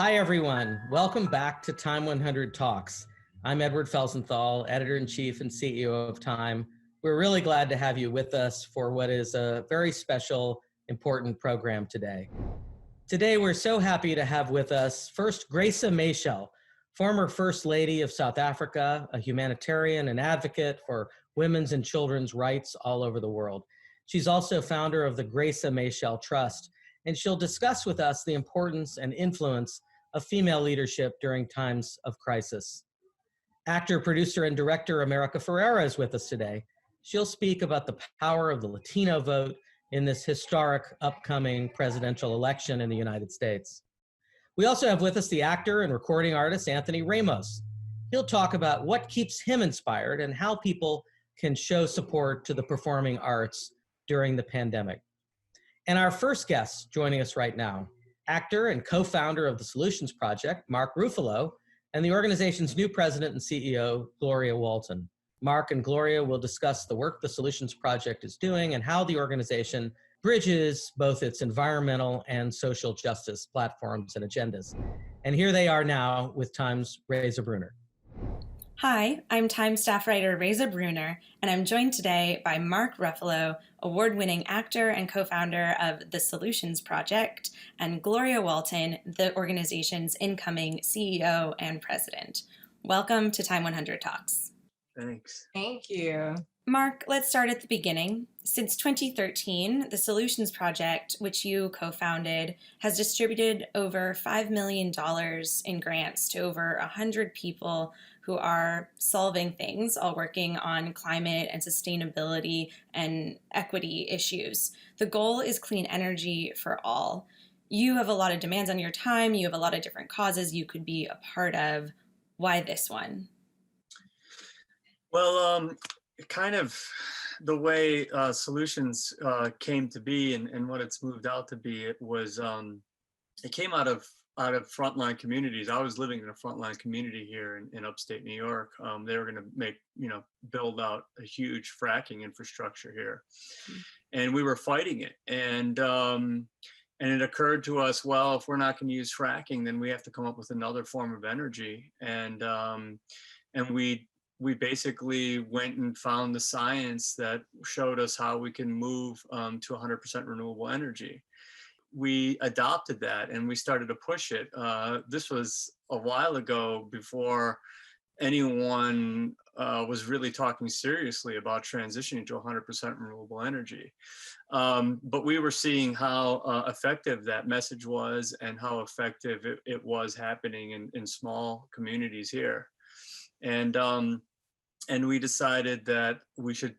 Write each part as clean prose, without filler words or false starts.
Hi, everyone. Welcome back to Time 100 Talks. I'm Edward Felsenthal, Editor-in-Chief and CEO of Time. We're really glad to have you with us for what is a very special, important program today. Today, we're so happy to have with us first Graça Machel, former First Lady of South Africa, a humanitarian and advocate for women's and children's rights all over the world. She's also founder of the Graça Machel Trust, and she'll discuss with us the importance and influence of female leadership during times of crisis. Actor, producer, and director America Ferrera is with us today. She'll speak about the power of the Latino vote in this historic upcoming presidential election in the United States. We also have with us the actor and recording artist Anthony Ramos. He'll talk about what keeps him inspired and how people can show support to the performing arts during the pandemic. And our first guest joining us right now, actor and co-founder of the Solutions Project, Mark Ruffalo, and the organization's new president and CEO, Gloria Walton. Mark and Gloria will discuss the work the Solutions Project is doing and how the organization bridges both its environmental and social justice platforms and agendas. And here they are now with Time's Reza Bruner. Hi, I'm Time staff writer Reza Bruner, and I'm joined today by Mark Ruffalo, award-winning actor and co-founder of the Solutions Project, and Gloria Walton, the organization's incoming CEO and president. Welcome to Time 100 Talks. Thanks. Thank you. Mark, let's start at the beginning. Since 2013, the Solutions Project, which you co-founded, has distributed over $5 million in grants to over 100 people who are solving things, all working on climate and sustainability and equity issues. The goal is clean energy for all. You have a lot of demands on your time. You have a lot of different causes you could be a part of. Why this one? Well, kind of the way Solutions came to be and what it's moved out to be, it came out of frontline communities. I was living in a frontline community here in upstate New York. They were going to build out a huge fracking infrastructure here, and we were fighting it. And it occurred to us, well, if we're not going to use fracking, then we have to come up with another form of energy. And we basically went and found the science that showed us how we can move to 100% renewable energy. We adopted that and we started to push it. This was a while ago, before anyone was really talking seriously about transitioning to 100% renewable energy. But we were seeing how effective that message was and how effective it was happening in small communities here. And we decided that we should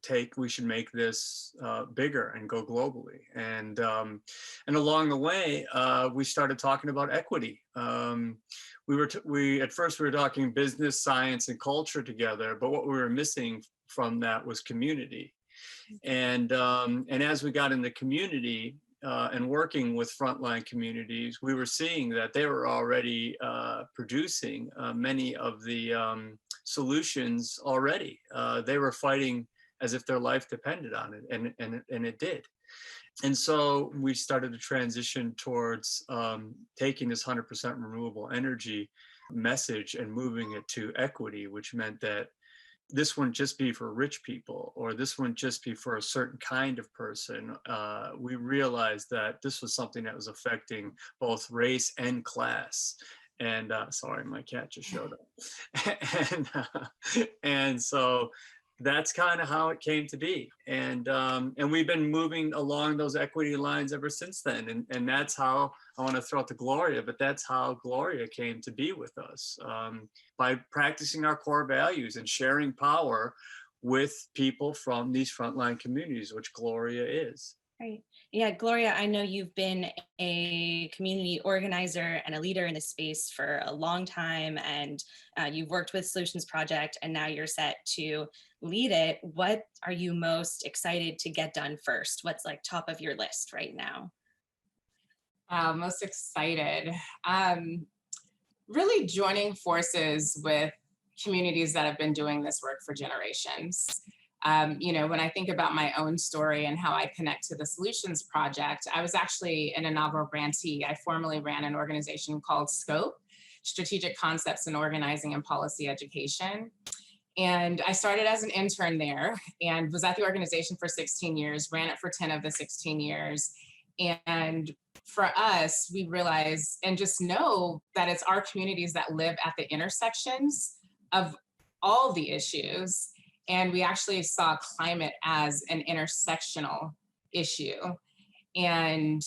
make this bigger and go globally. And along the way, we started talking about equity. At first we were talking business, science, and culture together, but what we were missing from that was community. And as we got into community and working with frontline communities, we were seeing that they were already producing many of the solutions already. They were fighting as if their life depended on it, and it did. And so we started to transition towards taking this 100% renewable energy message and moving it to equity, which meant that this wouldn't just be for rich people, or this wouldn't just be for a certain kind of person. We realized that this was something that was affecting both race and class. And sorry, my cat just showed up. And so that's kind of how it came to be. And we've been moving along those equity lines ever since then. And that's how, I want to throw it to Gloria, but that's how Gloria came to be with us, by practicing our core values and sharing power with people from these frontline communities, which Gloria is. Right. Yeah, Gloria, I know you've been a community organizer and a leader in this space for a long time, and you've worked with Solutions Project, and now you're set to lead it. What are you most excited to get done first? What's like top of your list right now? Most excited. Really joining forces with communities that have been doing this work for generations. When I think about my own story and how I connect to the Solutions Project, I was actually an inaugural grantee. I formerly ran an organization called SCOPE, Strategic Concepts in Organizing and Policy Education. And I started as an intern there and was at the organization for 16 years, ran it for 10 of the 16 years. And for us, we realize and just know that it's our communities that live at the intersections of all the issues. And we actually saw climate as an intersectional issue. And,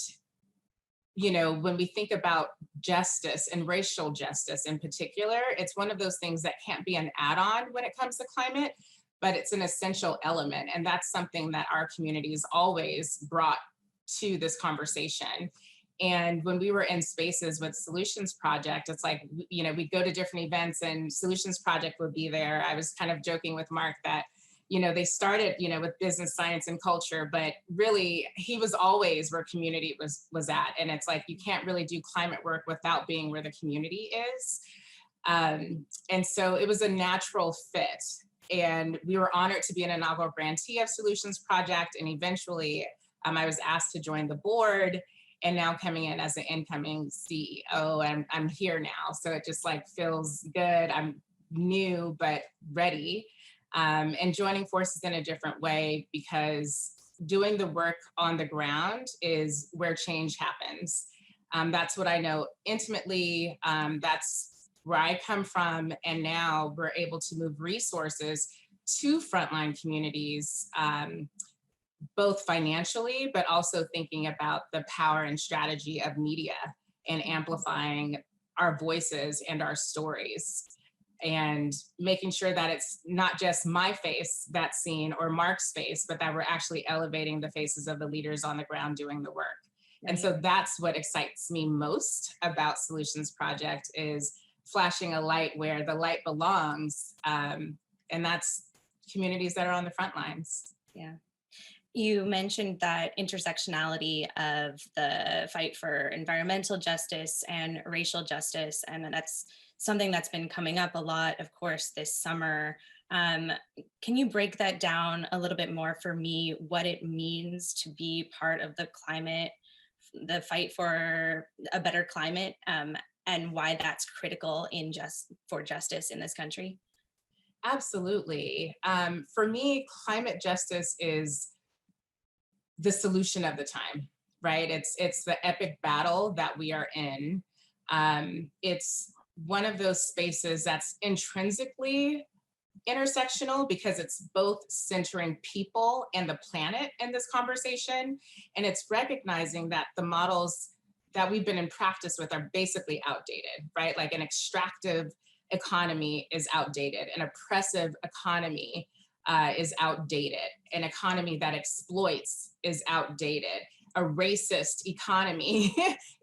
when we think about justice and racial justice in particular, it's one of those things that can't be an add-on when it comes to climate, but it's an essential element. And that's something that our communities always brought to this conversation. And when we were in spaces with Solutions Project, it's like, we'd go to different events and Solutions Project would be there. I was kind of joking with Mark that, they started, with business, science, and culture, but really he was always where community was at. And it's like, you can't really do climate work without being where the community is. And so it was a natural fit. And we were honored to be an inaugural grantee of Solutions Project. And eventually I was asked to join the board. And now coming in as an incoming CEO, and I'm here now. So it just like feels good. I'm new, but ready. And joining forces in a different way, because doing the work on the ground is where change happens. That's what I know intimately. That's where I come from. And now we're able to move resources to frontline communities, both financially, but also thinking about the power and strategy of media and amplifying our voices and our stories, and making sure that it's not just my face that's seen or Mark's face, but that we're actually elevating the faces of the leaders on the ground doing the work. Right. And so that's what excites me most about Solutions Project, is flashing a light where the light belongs. And that's communities that are on the front lines. Yeah. You mentioned that intersectionality of the fight for environmental justice and racial justice, and that's something that's been coming up a lot, of course, this summer. Can you break that down a little bit more for me, what it means to be part of the fight for a better climate, and why that's critical for justice in this country? Absolutely. For me, climate justice is the solution of the time, right? It's the epic battle that we are in. It's one of those spaces that's intrinsically intersectional, because it's both centering people and the planet in this conversation. And it's recognizing that the models that we've been in practice with are basically outdated, right? Like an extractive economy is outdated, an oppressive economy is outdated. An economy that exploits is outdated. A racist economy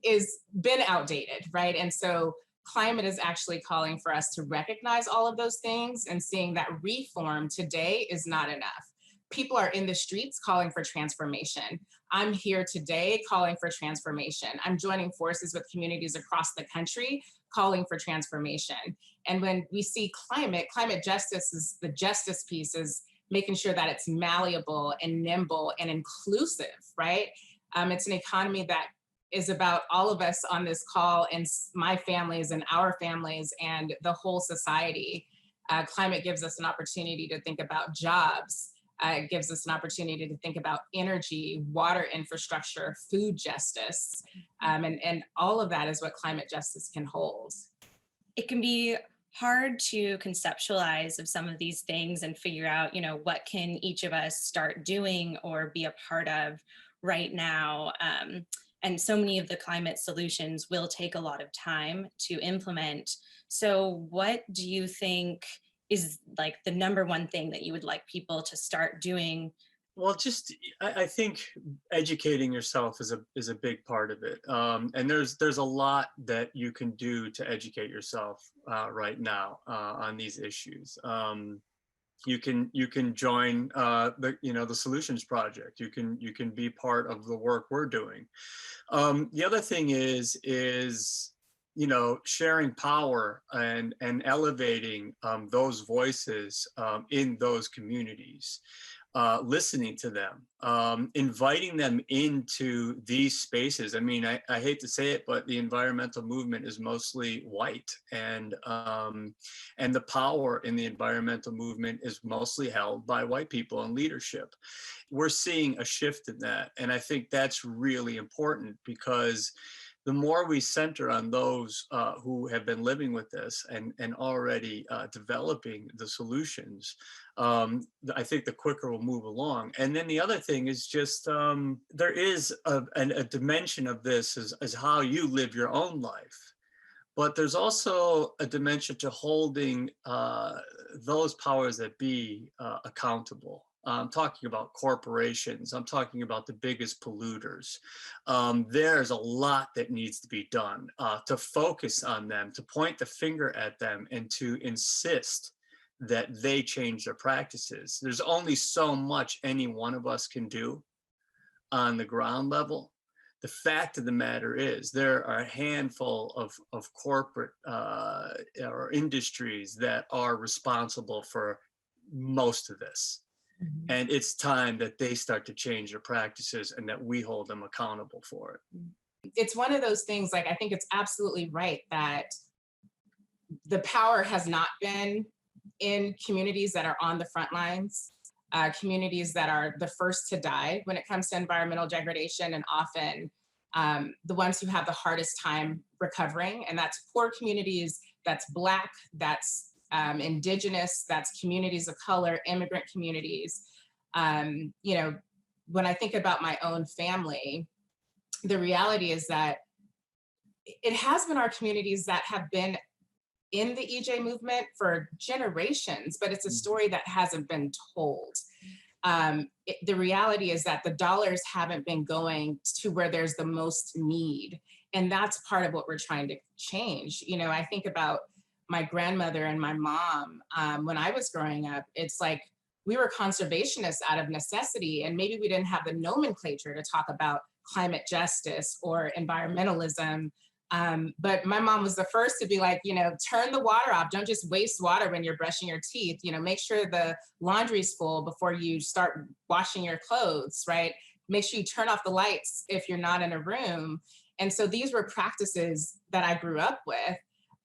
is been outdated, right? And so climate is actually calling for us to recognize all of those things and seeing that reform today is not enough. People are in the streets calling for transformation. I'm here today calling for transformation. I'm joining forces with communities across the country calling for transformation. And when we see climate justice is the justice piece, is making sure that it's malleable and nimble and inclusive, right? It's an economy that is about all of us on this call, and my families and our families and the whole society. Climate gives us an opportunity to think about jobs. It gives us an opportunity to think about energy, water infrastructure, food justice, and all of that is what climate justice can hold. It can be hard to conceptualize of some of these things and figure out, what can each of us start doing or be a part of right now. And so many of the climate solutions will take a lot of time to implement. So what do you think is like the number one thing that you would like people to start doing? Well, I think educating yourself is a big part of it. And there's a lot that you can do to educate yourself right now on these issues. You can join the Solutions Project. You can be part of the work we're doing. The other thing is sharing power and elevating those voices in those communities, listening to them, inviting them into these spaces. I mean, I hate to say it, but the environmental movement is mostly white, and the power in the environmental movement is mostly held by white people in leadership. We're seeing a shift in that, and I think that's really important, because the more we center on those who have been living with this and already developing the solutions, I think the quicker we'll move along. And then the other thing is just, there is a dimension of this as how you live your own life. But there's also a dimension to holding those powers that be accountable. I'm talking about corporations. I'm talking about the biggest polluters. There's a lot that needs to be done to focus on them, to point the finger at them, and to insist that they change their practices. There's only so much any one of us can do on the ground level. The fact of the matter is there are a handful of corporate or industries that are responsible for most of this. And it's time that they start to change their practices and that we hold them accountable for it. It's one of those things, like, I think it's absolutely right that the power has not been in communities that are on the front lines, communities that are the first to die when it comes to environmental degradation, and often the ones who have the hardest time recovering. And that's poor communities, that's Black, that's Indigenous, that's communities of color, immigrant communities. When I think about my own family, the reality is that it has been our communities that have been in the EJ movement for generations, but it's a story that hasn't been told. The reality is that the dollars haven't been going to where there's the most need. And that's part of what we're trying to change. I think about my grandmother and my mom, when I was growing up, it's like we were conservationists out of necessity, and maybe we didn't have the nomenclature to talk about climate justice or environmentalism. But my mom was the first to be like, turn the water off. Don't just waste water when you're brushing your teeth. Make sure the laundry's full before you start washing your clothes, right? Make sure you turn off the lights if you're not in a room. And so these were practices that I grew up with.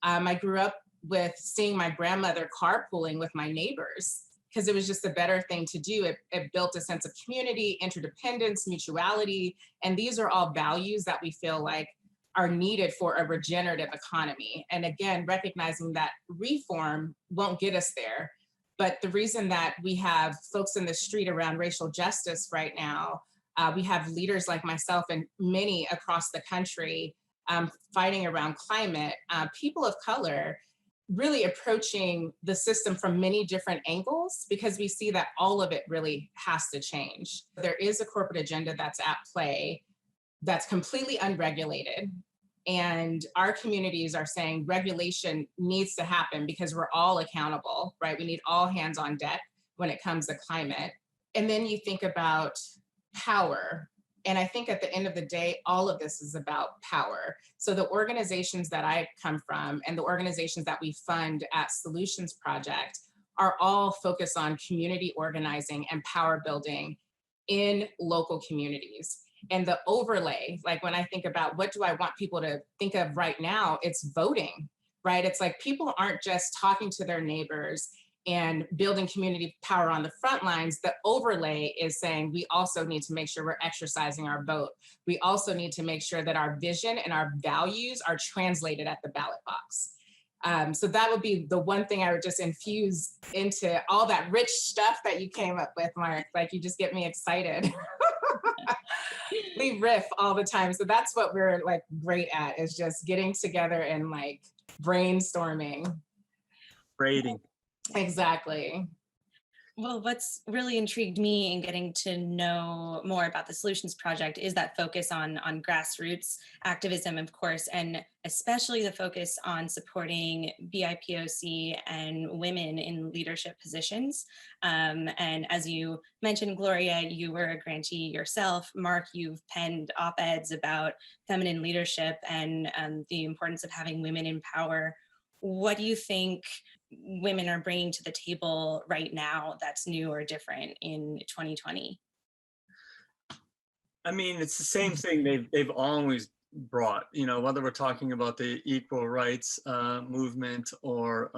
I grew up with seeing my grandmother carpooling with my neighbors because it was just a better thing to do. It built a sense of community, interdependence, mutuality. And these are all values that we feel like are needed for a regenerative economy. And again, recognizing that reform won't get us there. But the reason that we have folks in the street around racial justice right now, we have leaders like myself and many across the country fighting around climate, people of color really approaching the system from many different angles, because we see that all of it really has to change. There is a corporate agenda that's at play that's completely unregulated. And our communities are saying regulation needs to happen because we're all accountable, right? We need all hands on deck when it comes to climate. And then you think about power. And I think at the end of the day, all of this is about power. So the organizations that I come from and the organizations that we fund at Solutions Project are all focused on community organizing and power building in local communities. And the overlay, like when I think about what do I want people to think of right now, it's voting, right? It's like people aren't just talking to their neighbors and building community power on the front lines. The overlay is saying we also need to make sure we're exercising our vote. We also need to make sure that our vision and our values are translated at the ballot box. So that would be the one thing I would just infuse into all that rich stuff that you came up with, Mark. Like, you just get me excited. We riff all the time. So that's what we're like great at, is just getting together and like brainstorming. Braiding. Exactly. Well, what's really intrigued me in getting to know more about the Solutions Project is that focus on grassroots activism, of course, and especially the focus on supporting BIPOC and women in leadership positions. And as you mentioned, Gloria, you were a grantee yourself. Mark, you've penned op-eds about feminine leadership and the importance of having women in power. What do you think women are bringing to the table right now that's new or different in 2020? I mean, it's the same thing they've always brought, whether we're talking about the equal rights movement or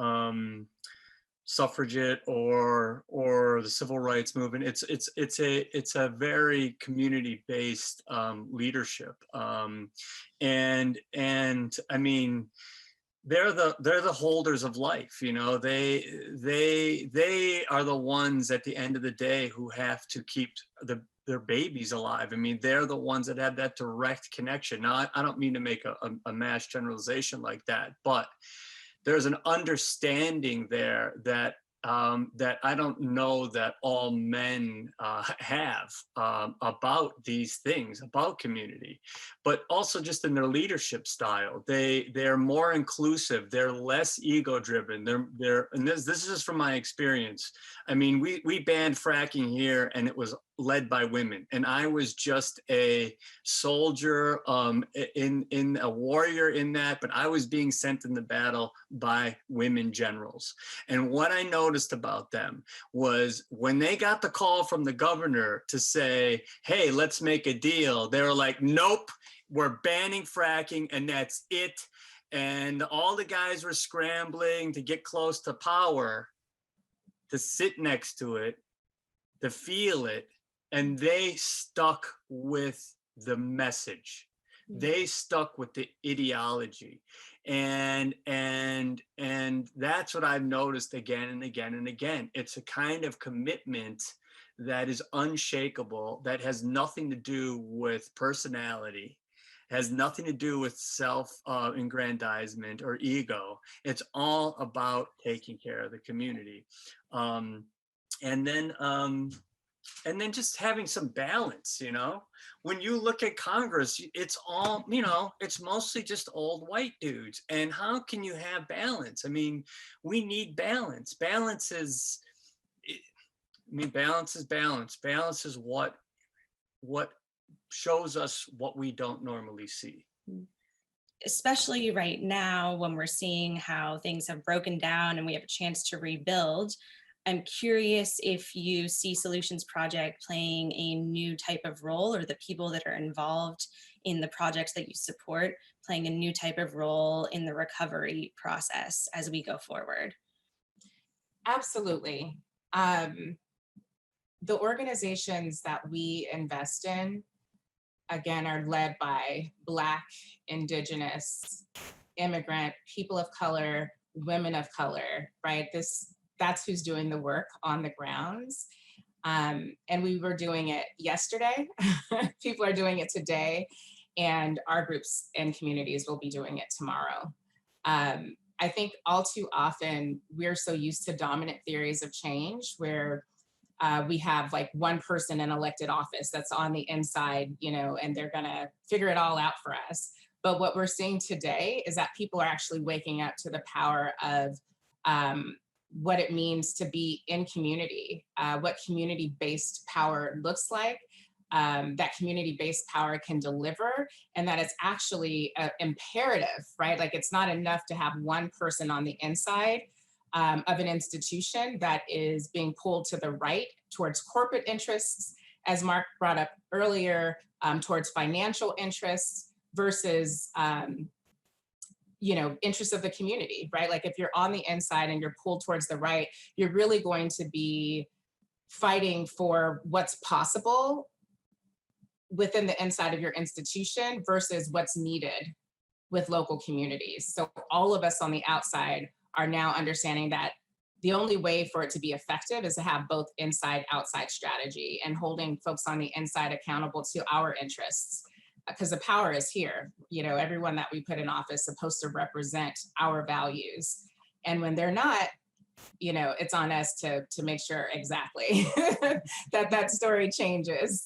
suffragette or the civil rights movement. It's a very community-based leadership, and I mean, they're the holders of life. They are the ones at the end of the day who have to keep their babies alive. I mean, they're the ones that have that direct connection. Now, I don't mean to make a mass generalization like that, but there's an understanding there that I don't know that all men have about these things, about community, but also just in their leadership style. They're more inclusive. They're less ego driven. And this is just from my experience. I mean, we banned fracking here, and it was led by women, and I was just a soldier, in a warrior in that, but I was being sent in the battle by women generals. And what I noticed about them was when they got the call from the governor to say, hey, let's make a deal, they were like, nope, we're banning fracking, and that's it. And all the guys were scrambling to get close to power, to sit next to it, to feel it, and they stuck with the message. They stuck with the ideology. And that's what I've noticed again and again and again. It's a kind of commitment that is unshakable, that has nothing to do with personality, has nothing to do with self-aggrandizement or ego. It's all about taking care of the community. And then just having some balance. When you look at Congress, it's all, it's mostly just old white dudes. And how can you have balance? I mean, we need balance. Balance is balance. Balance is what shows us what we don't normally see. Especially right now, when we're seeing how things have broken down and we have a chance to rebuild, I'm curious if you see Solutions Project playing a new type of role, or the people that are involved in the projects that you support playing a new type of role in the recovery process as we go forward. Absolutely. The organizations that we invest in, again, are led by Black, Indigenous, immigrant, people of color, women of color, right? That's who's doing the work on the grounds. And we were doing it yesterday. People are doing it today. And our groups and communities will be doing it tomorrow. I think all too often, we're so used to dominant theories of change where we have like one person in elected office that's on the inside, and they're gonna figure it all out for us. But what we're seeing today is that people are actually waking up to the power of what it means to be in community, what community-based power looks like, that community-based power can deliver, and that it's actually imperative, right? Like, it's not enough to have one person on the inside of an institution that is being pulled to the right towards corporate interests, as Mark brought up earlier, towards financial interests versus interests of the community, right? Like, if you're on the inside and you're pulled towards the right, you're really going to be fighting for what's possible within the inside of your institution versus what's needed with local communities. So all of us on the outside are now understanding that the only way for it to be effective is to have both inside-outside strategy and holding folks on the inside accountable to our interests, because the power is here. Everyone that we put in office is supposed to represent our values. And when they're not, it's on us to make sure exactly that story changes.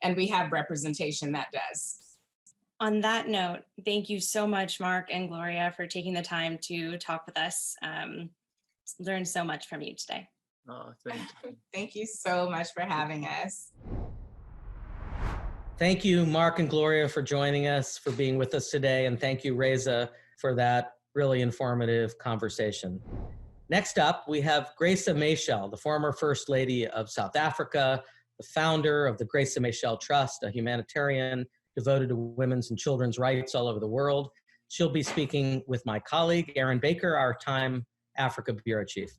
And we have representation that does. On that note, thank you so much, Mark and Gloria, for taking the time to talk with us. Learned so much from you today. Thank you. Thank you so much for having us. Thank you, Mark and Gloria, for joining us, for being with us today. And thank you, Reza, for that really informative conversation. Next up, we have Graça Machel, the former First Lady of South Africa, the founder of the Graça Machel Trust, a humanitarian devoted to women's and children's rights all over the world. She'll be speaking with my colleague, Aaron Baker, our Time Africa Bureau Chief.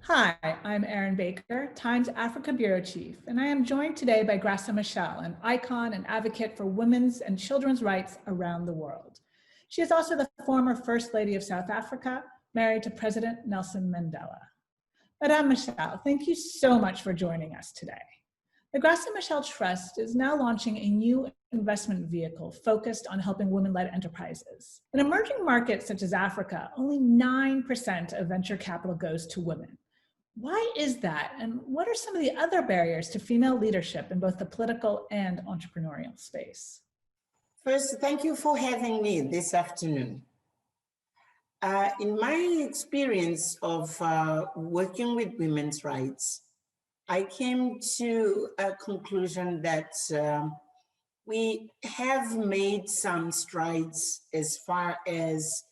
Hi, I'm Aaron Baker, Time's Africa Bureau Chief, and I am joined today by Graça Machel, an icon and advocate for women's and children's rights around the world. She is also the former First Lady of South Africa, married to President Nelson Mandela. Madame Machel, thank you so much for joining us today. The Graça Machel Trust is now launching a new investment vehicle focused on helping women-led enterprises. In emerging markets such as Africa, only 9% of venture capital goes to women. Why is that? And what are some of the other barriers to female leadership in both the political and entrepreneurial space? First, thank you for having me this afternoon. In my experience of working with women's rights, I came to a conclusion that we have made some strides as far as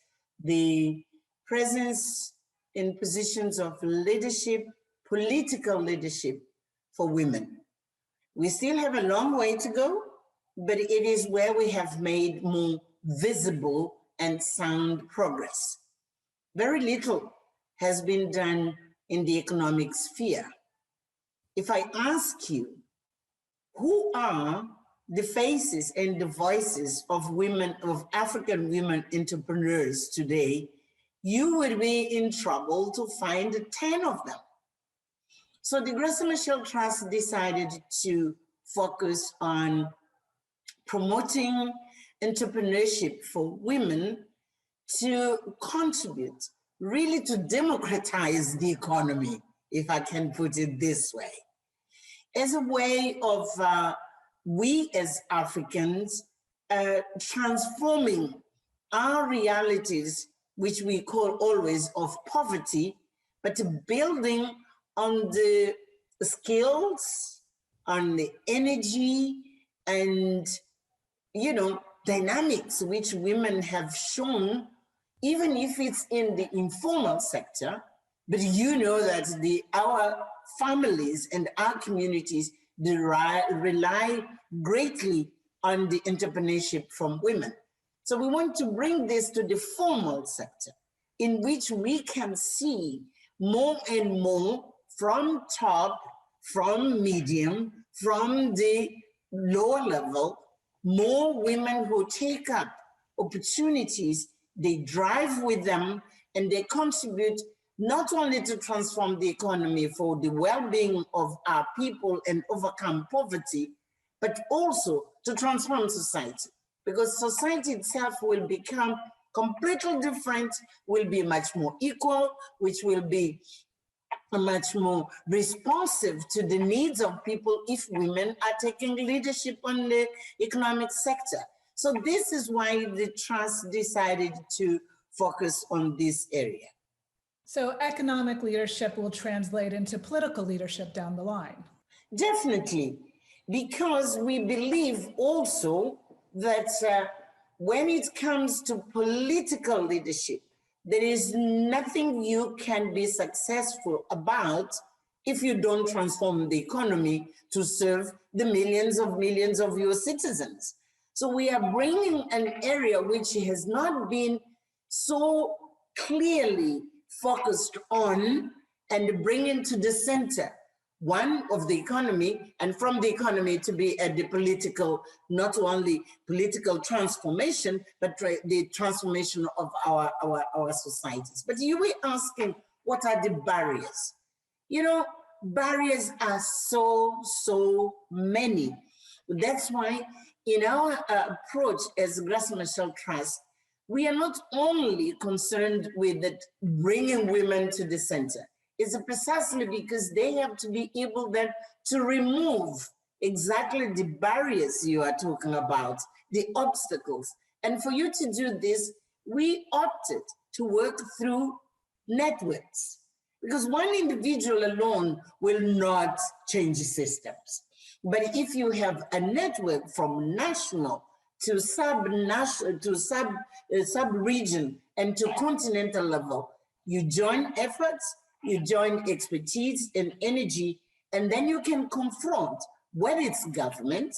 the presence in positions of leadership, political leadership for women. We still have a long way to go, but it is where we have made more visible and sound progress. Very little has been done in the economic sphere. If I ask you, who are the faces and the voices of women, of African women entrepreneurs today, you would be in trouble to find 10 of them. So the Graça Machel Trust decided to focus on promoting entrepreneurship for women to contribute, really to democratize the economy, if I can put it this way, as a way of we as Africans transforming our realities, which we call always of poverty, but building on the skills, on the energy and, dynamics which women have shown, even if it's in the informal sector, but that our families and our communities rely greatly on the entrepreneurship from women. So we want to bring this to the formal sector, in which we can see more and more from top, from medium, from the lower level, more women who take up opportunities, they drive with them, and they contribute not only to transform the economy for the well-being of our people and overcome poverty, but also to transform society. Because society itself will become completely different, will be much more equal, which will be much more responsive to the needs of people if women are taking leadership on the economic sector. So this is why the trust decided to focus on this area. So economic leadership will translate into political leadership down the line. Definitely, because we believe also that when it comes to political leadership, there is nothing you can be successful about if you don't transform the economy to serve the millions of your citizens. So we are bringing an area which has not been so clearly focused on and bringing to the center, one of the economy, and from the economy to be at the political, not only political transformation, but the transformation of our societies. But you were asking, what are the barriers? Barriers are so many. That's why in our approach as Graça Machel Trust, we are not only concerned with it, bringing women to the center. It's precisely because they have to be able then to remove exactly the barriers you are talking about, the obstacles. And for you to do this, we opted to work through networks, because one individual alone will not change systems. But if you have a network from national to sub-national to sub-region and to continental level, you join efforts, you join expertise and energy, and then you can confront whether it's government,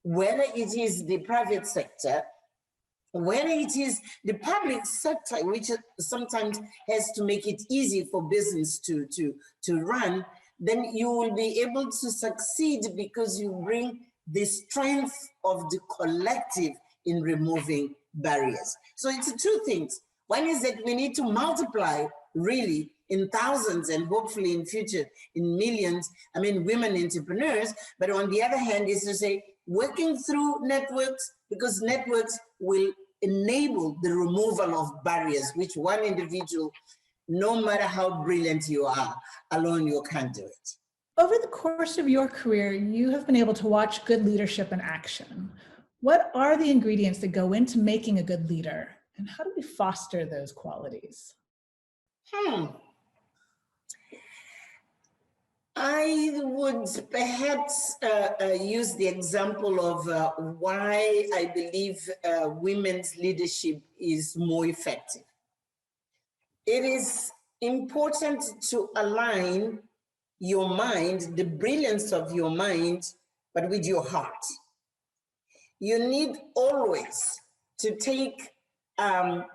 whether it is the private sector, whether it is the public sector, which sometimes has to make it easy for business to run, then you will be able to succeed because you bring the strength of the collective in removing barriers. So it's two things. One is that we need to multiply really in thousands and hopefully in future in millions, women entrepreneurs. But on the other hand is to say, working through networks, because networks will enable the removal of barriers, which one individual, no matter how brilliant you are, alone you can't do it. Over the course of your career, you have been able to watch good leadership in action. What are the ingredients that go into making a good leader, and how do we foster those qualities? I would perhaps use the example of why I believe women's leadership is more effective. It is important to align your mind, the brilliance of your mind, but with your heart. You need always to take a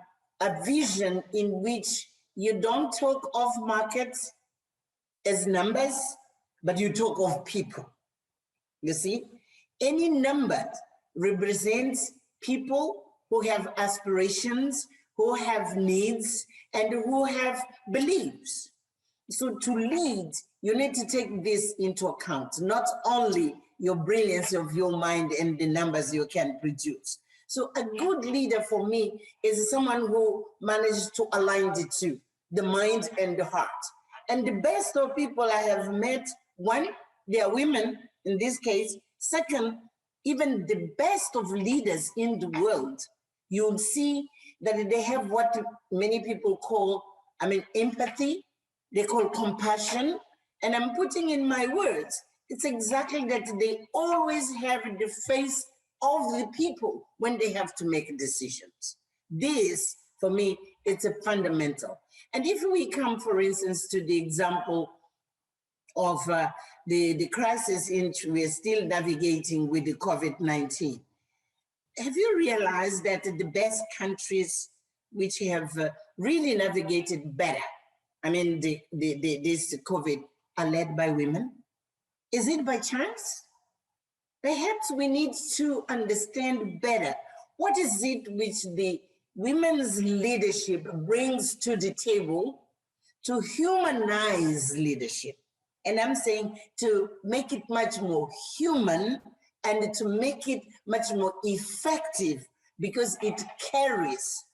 vision in which you don't talk of markets as numbers, but you talk of people. You see, any number represents people who have aspirations, who have needs, and who have beliefs. So to lead, you need to take this into account, not only your brilliance of your mind and the numbers you can produce. So a good leader for me is someone who manages to align the two, the mind and the heart. And the best of people I have met, one, they are women in this case. Second, even the best of leaders in the world, you'll see that they have what many people call, empathy, they call compassion. And I'm putting in my words, it's exactly that they always have the face of the people when they have to make decisions. This, for me, it's a fundamental. And if we come, for instance, to the example of the crisis in which we're still navigating with the COVID-19, have you realized that the best countries which have really navigated better, this COVID, are led by women? Is it by chance? Perhaps we need to understand better what is it which the women's leadership brings to the table to humanize leadership. And I'm saying to make it much more human and to make it much more effective because it carries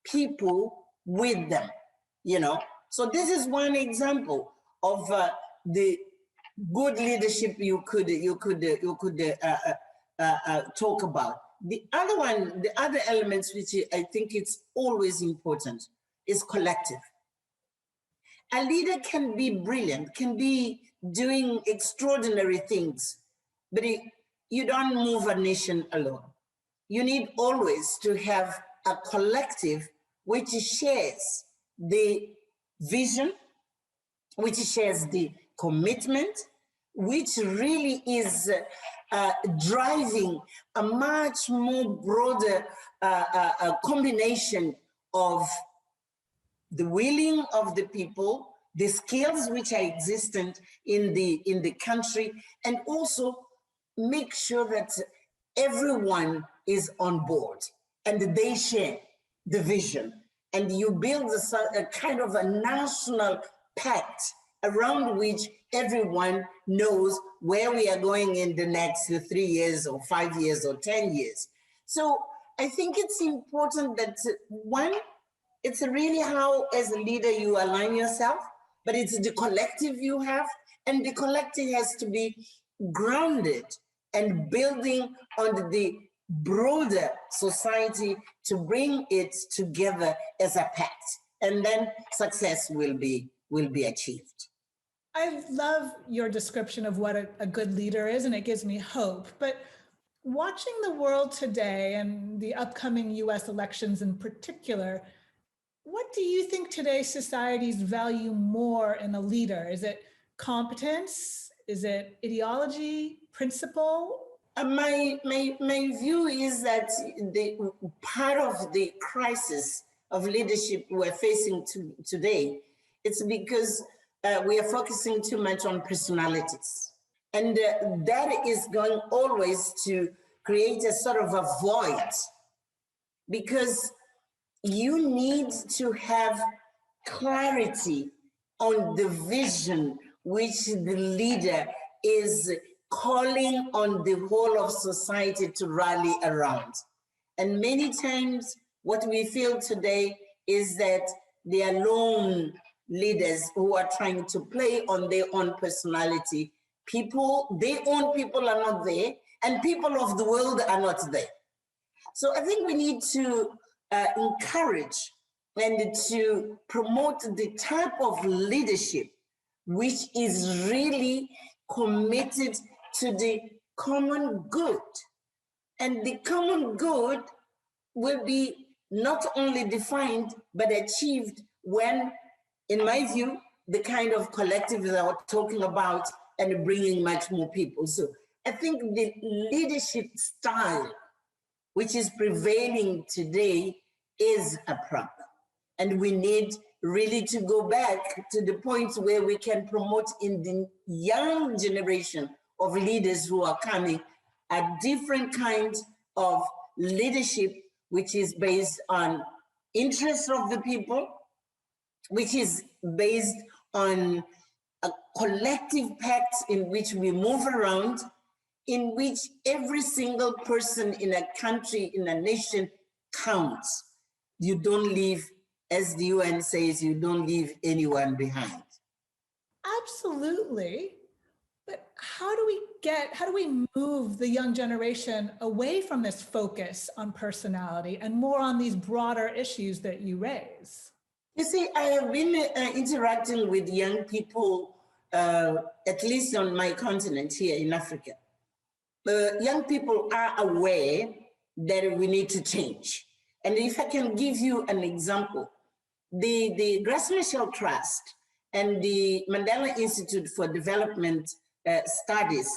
people with them, So this is one example of the good leadership you could talk about. The other one, the other elements which I think it's always important is collective. A leader can be brilliant, can be doing extraordinary things, but you don't move a nation alone. You need always to have a collective which shares the vision, which shares the commitment, which really is driving a much more broader combination of the willing of the people, the skills which are existent in the country, and also make sure that everyone is on board and they share the vision. And you build a kind of a national pact around which everyone knows where we are going in the next 3 years or 5 years or 10 years. So I think it's important that one, it's really how as a leader you align yourself, but it's the collective you have, and the collective has to be grounded and building on the broader society to bring it together as a pact, and then success will be achieved. I love your description of what a good leader is, and it gives me hope. But watching the world today and the upcoming US elections in particular, what do you think today's societies value more in a leader? Is it competence? Is it ideology, principle? My view is that the part of the crisis of leadership we're facing today, it's because we are focusing too much on personalities. And that is going always to create a sort of a void, because you need to have clarity on the vision which the leader is calling on the whole of society to rally around. And many times what we feel today is that they are lone leaders who are trying to play on their own personality. Their own people are not there, and people of the world are not there. So I think we need to encourage and to promote the type of leadership which is really committed to the common good. And the common good will be not only defined, but achieved when, in my view, the kind of collective that we're talking about and bringing much more people. So I think the leadership style which is prevailing today is a problem. And we need really to go back to the point where we can promote in the young generation of leaders who are coming a different kind of leadership, which is based on interests of the people, which is based on a collective pact in which we move around, in which every single person in a country, in a nation counts. You don't leave, as the UN says, you don't leave anyone behind. Absolutely. But how do we move the young generation away from this focus on personality and more on these broader issues that you raise? You see, I have been interacting with young people, at least on my continent here in Africa. Young people are aware that we need to change. And if I can give you an example, the Graça Machel Trust and the Mandela Institute for Development Studies,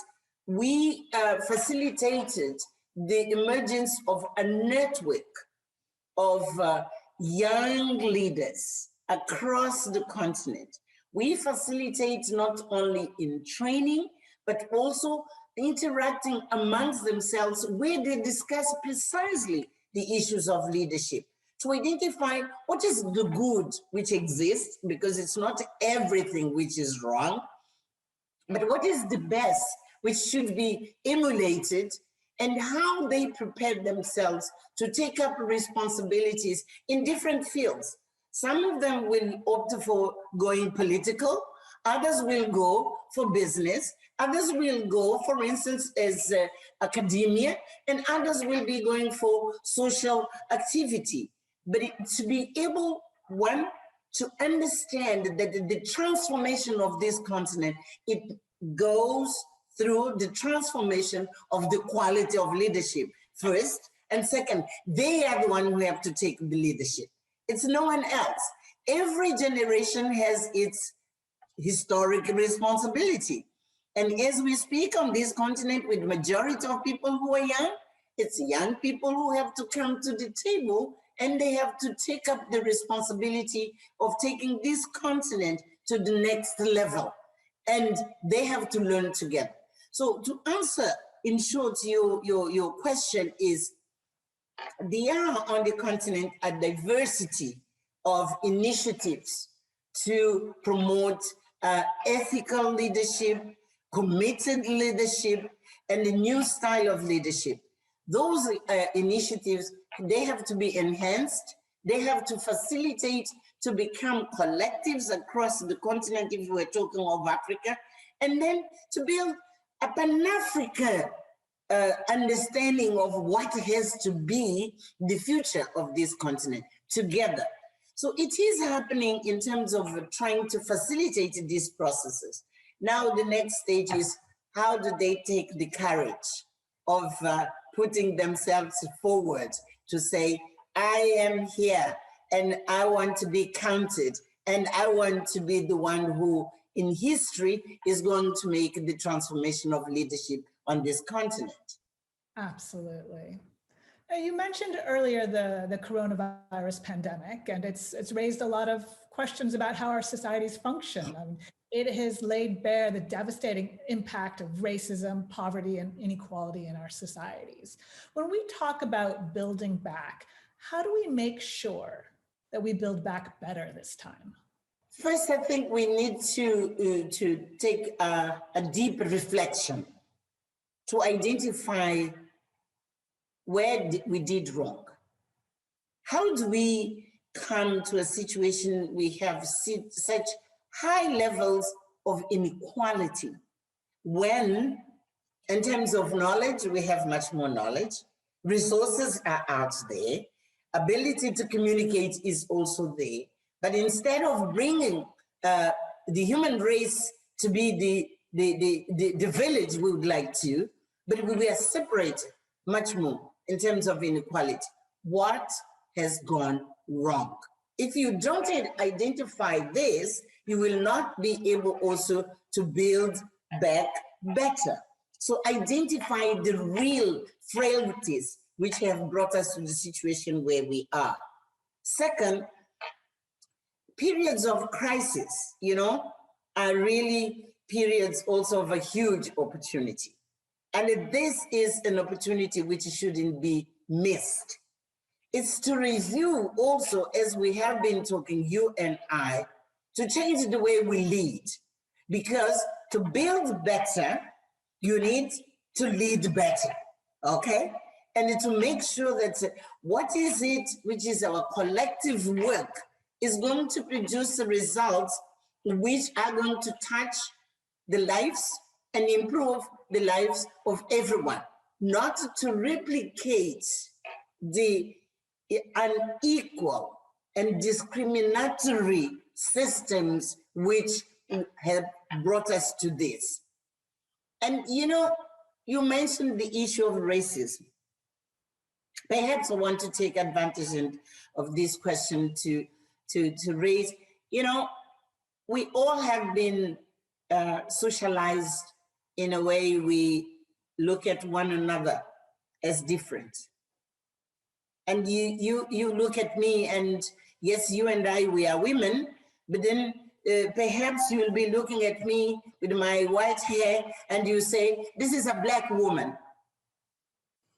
we facilitated the emergence of a network of young leaders across the continent. We facilitate not only in training, but also interacting amongst themselves where they discuss precisely the issues of leadership to identify what is the good which exists, because it's not everything which is wrong, but what is the best which should be emulated, and how they prepare themselves to take up responsibilities in different fields. Some of them will opt for going political, others will go for business, others will go, for instance, as academia, and others will be going for social activity. But to be able, one, to understand that the transformation of this continent, it goes through the transformation of the quality of leadership, first, and second, they are the one who have to take the leadership. It's no one else. Every generation has its historic responsibility. And as we speak on this continent with majority of people who are young, it's young people who have to come to the table, and they have to take up the responsibility of taking this continent to the next level. And they have to learn together. So to answer, in short, your question is, there are on the continent a diversity of initiatives to promote ethical leadership, committed leadership, and a new style of leadership. Those initiatives they have to be enhanced. They have to facilitate to become collectives across the continent, if we're talking of Africa, and then to build a Pan-African understanding of what has to be the future of this continent together. So it is happening in terms of trying to facilitate these processes. Now the next stage is, how do they take the courage of putting themselves forward to say, I am here and I want to be counted, and I want to be the one who in history is going to make the transformation of leadership on this continent. Absolutely. Now, you mentioned earlier the coronavirus pandemic, and it's raised a lot of questions about how our societies function. It has laid bare the devastating impact of racism, poverty, and inequality in our societies. When we talk about building back, how do we make sure that we build back better this time? First, I think we need to take a deep reflection to identify where we did wrong. How do we come to a situation we have such high levels of inequality when, in terms of knowledge, we have much more knowledge, resources are out there, ability to communicate is also there, but instead of bringing the human race to be the village we would like to, but we are separated much more in terms of inequality. What has gone wrong? If you don't identify this, you will not be able also to build back better. So identify the real frailties which have brought us to the situation where we are. Second, periods of crisis, are really periods also of a huge opportunity. And this is an opportunity which shouldn't be missed. It's to review also, as we have been talking, you and I, to change the way we lead. Because to build better, you need to lead better, okay? And to make sure that what is it which is our collective work is going to produce the results which are going to touch the lives and improve the lives of everyone, not to replicate the unequal and discriminatory systems which have brought us to this. And you mentioned the issue of racism. Perhaps I want to take advantage of this question to raise, we all have been socialized in a way we look at one another as different. And you look at me, and yes, you and I, we are women, but then perhaps you'll be looking at me with my white hair and you say, this is a Black woman.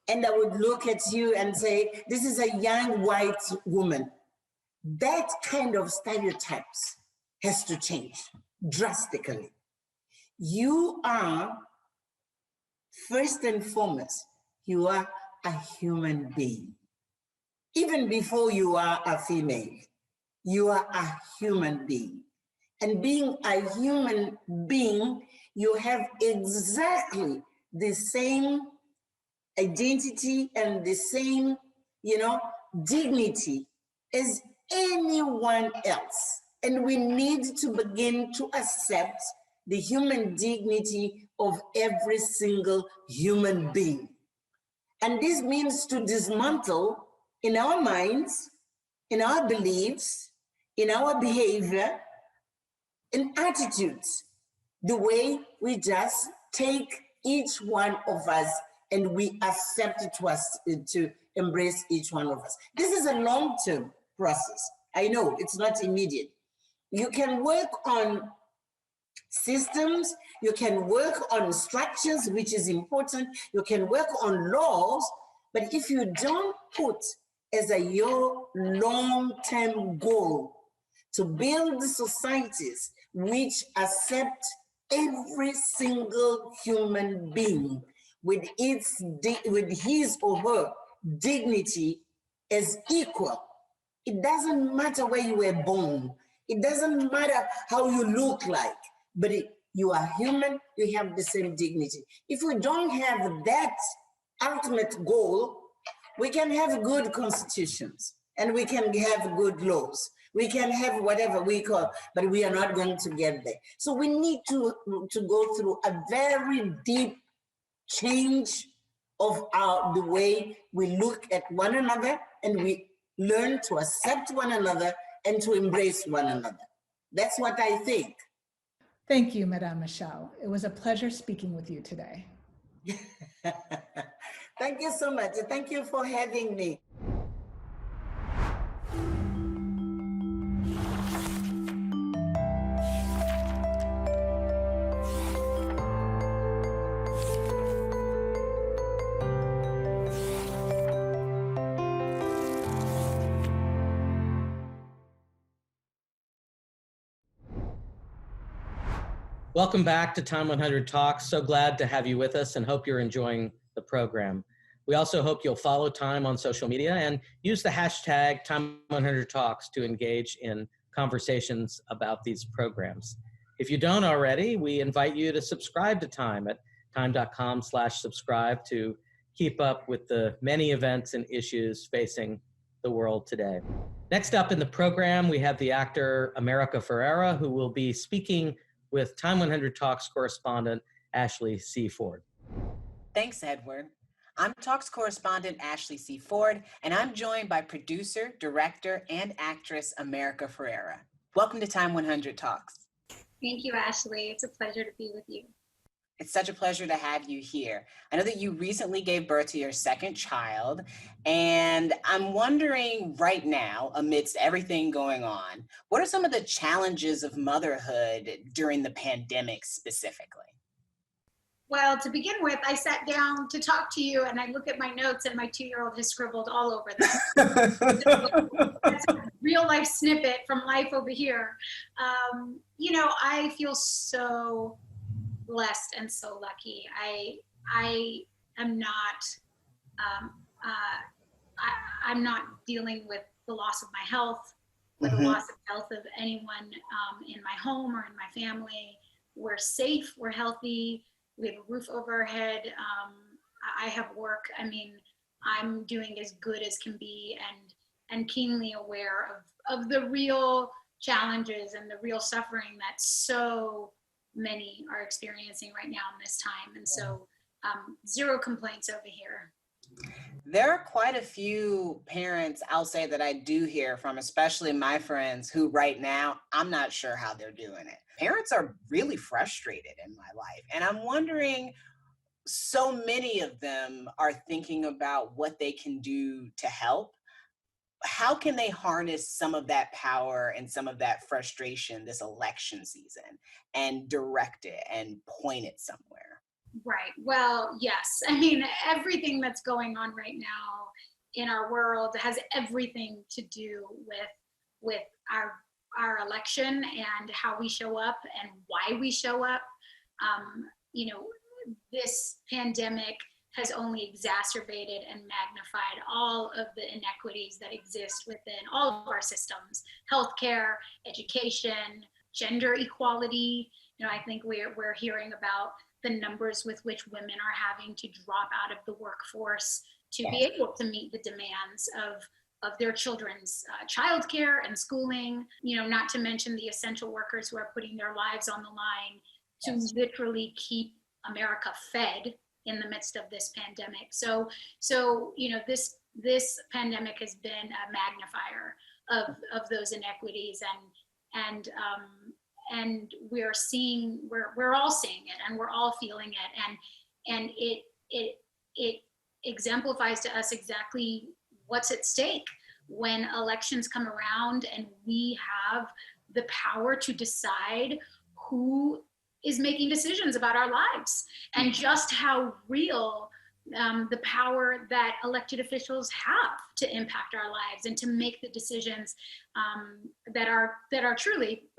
And I would look at you and say, this is a young white woman. That kind of stereotypes has to change drastically. You are, first and foremost, you are a human being. Even before you are a female, you are a human being. And being a human being, you have exactly the same identity and the same, dignity as anyone else. And we need to begin to accept the human dignity of every single human being. And this means to dismantle in our minds, in our beliefs, in our behavior, in attitudes, the way we just take each one of us and we accept to embrace each one of us. This is a long-term process. I know it's not immediate. You can work on systems, you can work on structures, which is important, you can work on laws, but if you don't put as your long-term goal to build societies which accept every single human being with his or her dignity as equal. It doesn't matter where you were born. It doesn't matter how you look like, but you are human, you have the same dignity. If we don't have that ultimate goal, we can have good constitutions and we can have good laws. We can have whatever we call, but we are not going to get there. So we need to go through a very deep change of the way we look at one another, and we learn to accept one another and to embrace one another. That's what I think. Thank you, Madame Machel. It was a pleasure speaking with you today. Thank you so much. Thank you for having me. Welcome back to Time 100 Talks. So glad to have you with us and hope you're enjoying the program. We also hope you'll follow Time on social media and use the hashtag Time 100 Talks to engage in conversations about these programs. If you don't already, we invite you to subscribe to Time at time.com/subscribe to keep up with the many events and issues facing the world today. Next up in the program, we have the actor America Ferrera, who will be speaking with Time 100 Talks correspondent Ashley C. Ford. Thanks, Edward. I'm Talks correspondent Ashley C. Ford, and I'm joined by producer, director, and actress America Ferrera. Welcome to Time 100 Talks. Thank you, Ashley. It's a pleasure to be with you. It's such a pleasure to have you here. I know that you recently gave birth to your second child, and I'm wondering right now, amidst everything going on, what are some of the challenges of motherhood during the pandemic specifically? Well, to begin with, I sat down to talk to you and I look at my notes and my 2-year-old has scribbled all over them. That's a real life snippet from life over here. I feel so blessed and so lucky. I am not, I'm not dealing with the loss of my health, or the loss of health of anyone in my home or in my family. We're safe, we're healthy, we have a roof over our head. I have work. I mean, I'm doing as good as can be, and keenly aware of the real challenges and the real suffering that so many are experiencing right now in this time. And so zero complaints over here. There are quite a few parents, I'll say, that I do hear from, especially my friends, who right now, I'm not sure how they're doing it. Parents are really frustrated in my life. And I'm wondering, so many of them are thinking about what they can do to help. How can they harness some of that power and some of that frustration this election season and direct it and point it somewhere? Right. Well, yes. I mean, everything that's going on right now in our world has everything to do with our election and how we show up and why we show up. This pandemic has only exacerbated and magnified all of the inequities that exist within all of our systems: healthcare, education, gender equality. I think we're hearing about the numbers with which women are having to drop out of the workforce to be able to meet the demands of their children's childcare and schooling, not to mention the essential workers who are putting their lives on the line to literally keep America fed in the midst of this pandemic. So this pandemic has been a magnifier of those inequities, and we're all seeing it, and we're all feeling it, and it exemplifies to us exactly what's at stake when elections come around and we have the power to decide who is making decisions about our lives, and just how real the power that elected officials have to impact our lives and to make the decisions that are truly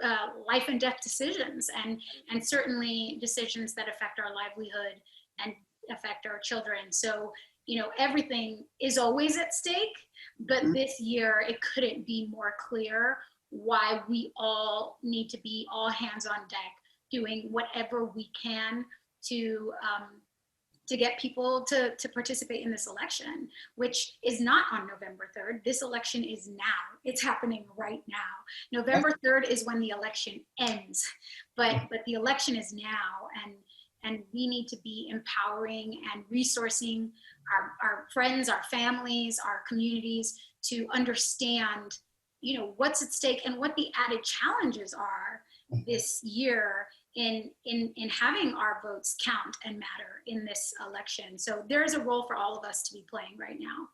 life and death decisions, and certainly decisions that affect our livelihood and affect our children. So everything is always at stake, but this year it couldn't be more clear why we all need to be all hands on deck, doing whatever we can to get people to participate in this election, which is not on November 3rd. This election is now. It's happening right now. November 3rd is when the election ends, but the election is now, and we need to be empowering and resourcing our friends, our families, our communities to understand, what's at stake and what the added challenges are this year in having our votes count and matter in this election. So there is a role for all of us to be playing right now.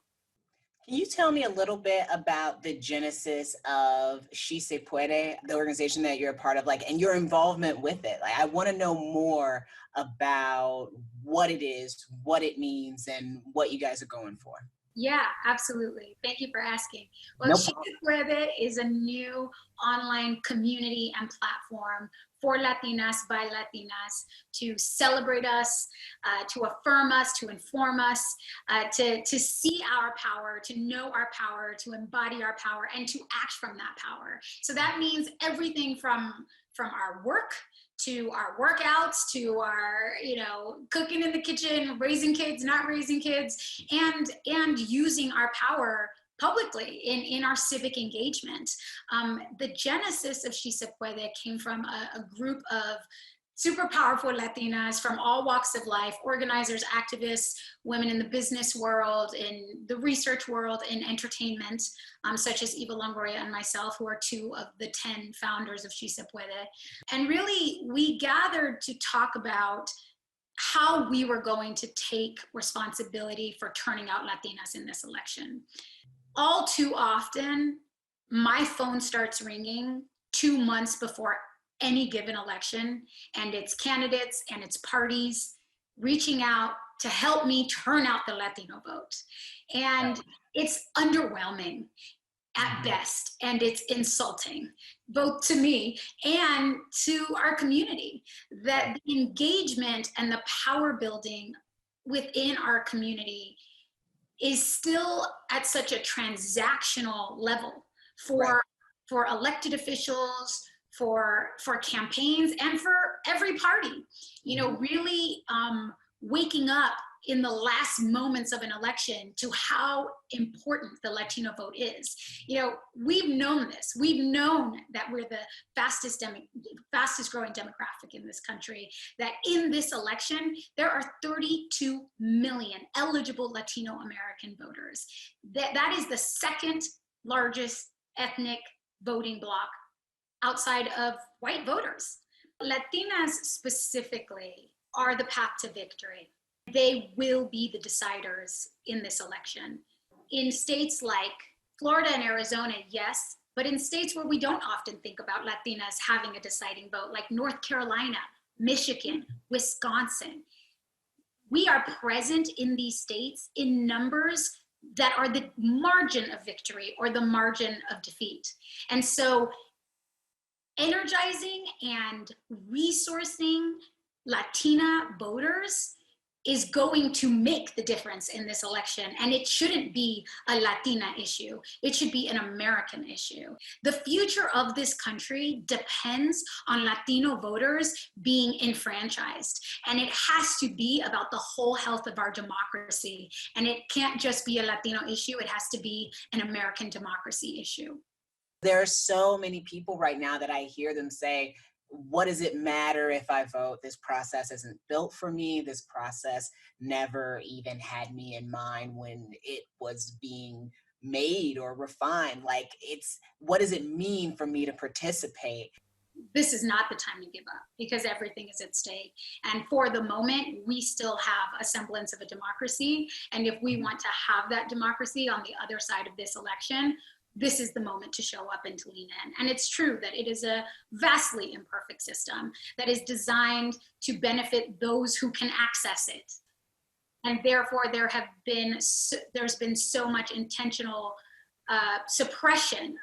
Can you tell me a little bit about the genesis of She Se Puede, the organization that you're a part of, and your involvement with it? I want to know more about what it is, what it means, and what you guys are going for. Yeah, absolutely. Thank you for asking. Well, No She Se Puede is a new online community and platform for Latinas by Latinas to celebrate us, to affirm us, to inform us, to see our power, to know our power, to embody our power, and to act from that power. So that means everything from our work to our workouts, to our, cooking in the kitchen, raising kids, not raising kids, and using our power publicly in our civic engagement. The genesis of She Se Puede came from a group of super powerful Latinas from all walks of life, organizers, activists, women in the business world, in the research world, in entertainment, such as Eva Longoria and myself, who are 2 of the 10 founders of She Se Puede. And really, we gathered to talk about how we were going to take responsibility for turning out Latinas in this election. All too often, my phone starts ringing 2 months before any given election, and it's candidates and it's parties reaching out to help me turn out the Latino vote. And it's underwhelming at best, and it's insulting, both to me and to our community, that the engagement and the power building within our community is still at such a transactional level for elected officials, for campaigns, and for every party. Really waking up in the last moments of an election to how important the Latino vote is. We've known this. We've known that we're the fastest growing demographic in this country, that in this election, there are 32 million eligible Latino American voters. That is the second largest ethnic voting bloc outside of white voters. Latinas specifically are the path to victory. They will be the deciders in this election. In states like Florida and Arizona, yes, but in states where we don't often think about Latinas having a deciding vote, like North Carolina, Michigan, Wisconsin, we are present in these states in numbers that are the margin of victory or the margin of defeat. And so energizing and resourcing Latina voters is going to make the difference in this election. And it shouldn't be a Latina issue. It should be an American issue. The future of this country depends on Latino voters being enfranchised. And it has to be about the whole health of our democracy. And it can't just be a Latino issue. It has to be an American democracy issue. There are so many people right now that I hear them say, what does it matter if I vote? This process isn't built for me. This process never even had me in mind when it was being made or refined. What does it mean for me to participate? This is not the time to give up because everything is at stake. And for the moment, we still have a semblance of a democracy. And if we want to have that democracy on the other side of this election, this is the moment to show up and to lean in. And it's true that it is a vastly imperfect system that is designed to benefit those who can access it. And therefore, there's been so much intentional suppression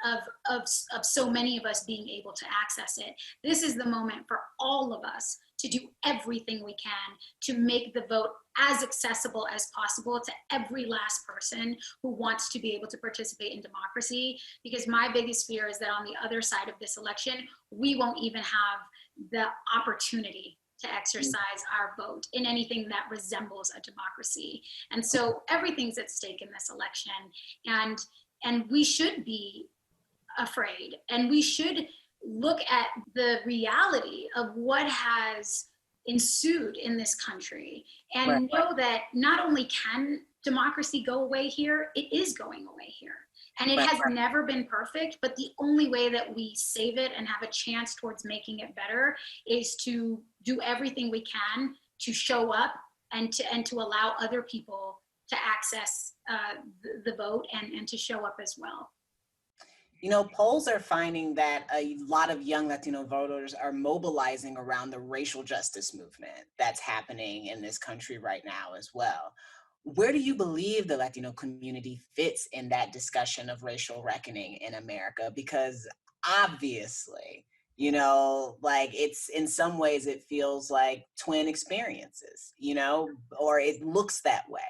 of so many of us being able to access it. This is the moment for all of us to do everything we can to make the vote as accessible as possible to every last person who wants to be able to participate in democracy. Because my biggest fear is that on the other side of this election, we won't even have the opportunity to exercise our vote in anything that resembles a democracy. And so everything's at stake in this election. And we should be afraid, and we should look at the reality of what has ensued in this country and know that not only can democracy go away here, it is going away here. And it has never been perfect, but the only way that we save it and have a chance towards making it better is to do everything we can to show up and to allow other people to access the vote and to show up as well. You know, polls are finding that a lot of young Latino voters are mobilizing around the racial justice movement that's happening in this country right now as well. Where do you believe the Latino community fits in that discussion of racial reckoning in America? Because obviously, you know, like it's in some ways it feels like twin experiences, you know, or it looks that way.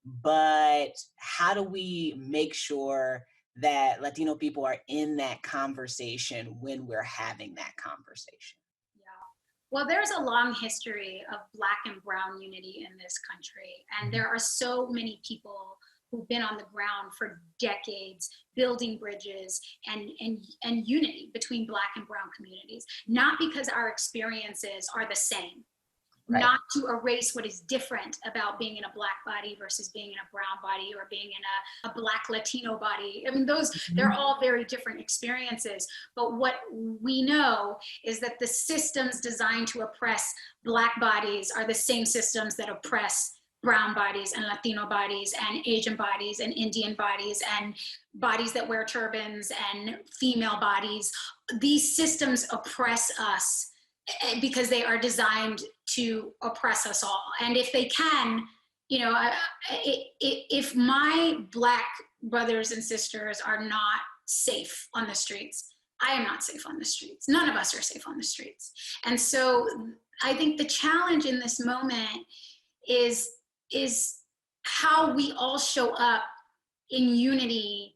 But how do we make sure that Latino people are in that conversation when we're having that conversation? Well, there's a long history of Black and Brown unity in this country. And there are so many people who've been on the ground for decades, building bridges and unity between Black and Brown communities, not because our experiences are the same. Right. Not to erase what is different about being in a Black body versus being in a brown body or being in a Black Latino body. I mean, they're all very different experiences. But what we know is that the systems designed to oppress Black bodies are the same systems that oppress brown bodies and Latino bodies and Asian bodies and Indian bodies and bodies that wear turbans and female bodies. These systems oppress us because they are designed to oppress us all. And if they can, you know, if my Black brothers and sisters are not safe on the streets, I am not safe on the streets. None of us are safe on the streets. And so I think the challenge in this moment is how we all show up in unity,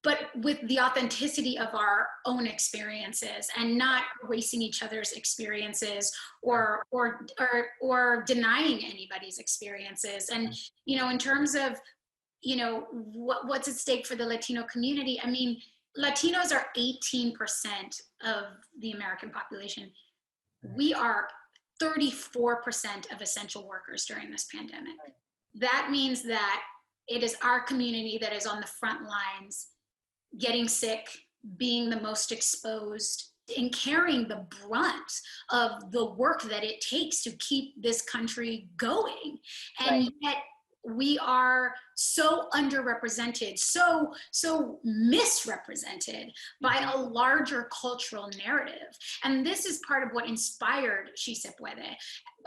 but with the authenticity of our own experiences and not erasing each other's experiences or denying anybody's experiences. And, you know, in terms of, you know, what's at stake for the Latino community, I mean, Latinos are 18% of the American population. We are 34% of essential workers during this pandemic. That means that it is our community that is on the front lines, getting sick, being the most exposed, and carrying the brunt of the work that it takes to keep this country going. And yet we are so underrepresented, so misrepresented by a larger cultural narrative. And this is part of what inspired She Se Puede.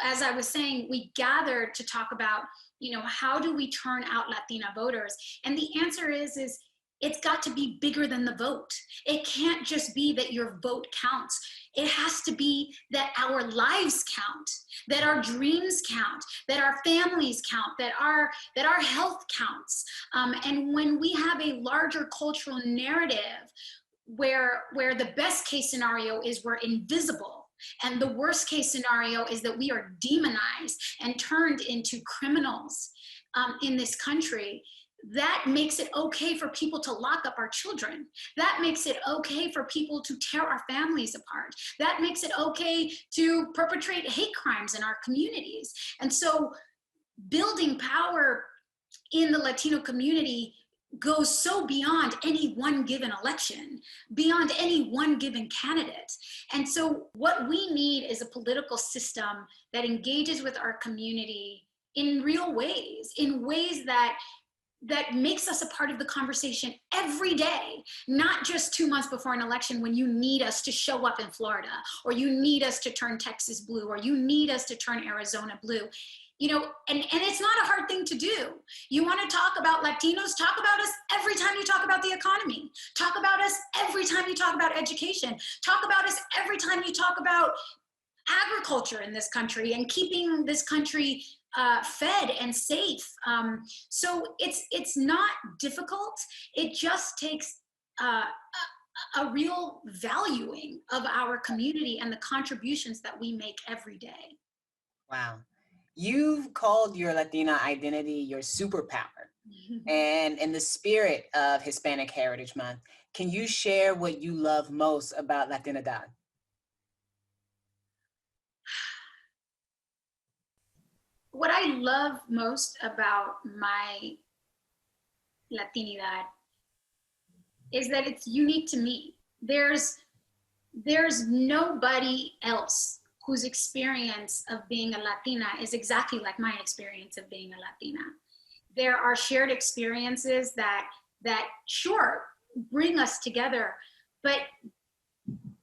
As I was saying, we gathered to talk about, you know, how do we turn out Latina voters? And the answer is it's got to be bigger than the vote. It can't just be that your vote counts. It has to be that our lives count, that our dreams count, that our families count, that our health counts. And when we have a larger cultural narrative where the best case scenario is we're invisible, and the worst case scenario is that we are demonized and turned into criminals in this country, that makes it okay for people to lock up our children. That makes it okay for people to tear our families apart. That makes it okay to perpetrate hate crimes in our communities. And so building power in the Latino community goes so beyond any one given election, beyond any one given candidate. And so what we need is a political system that engages with our community in real ways, in ways that that makes us a part of the conversation every day, not just 2 months before an election when you need us to show up in Florida, or you need us to turn Texas blue, or you need us to turn Arizona blue. You know, and it's not a hard thing to do. You want to talk about Latinos, talk about us every time you talk about the economy. Talk about us every time you talk about education. Talk about us every time you talk about agriculture in this country and keeping this country fed and safe. So it's not difficult. It just takes a real valuing of our community and the contributions that we make every day. Wow. You've called your Latina identity your superpower. And in the spirit of Hispanic Heritage Month, can you share what you love most about Latinidad? What I love most about my Latinidad is that it's unique to me. There's nobody else whose experience of being a Latina is exactly like my experience of being a Latina. There are shared experiences that sure bring us together, but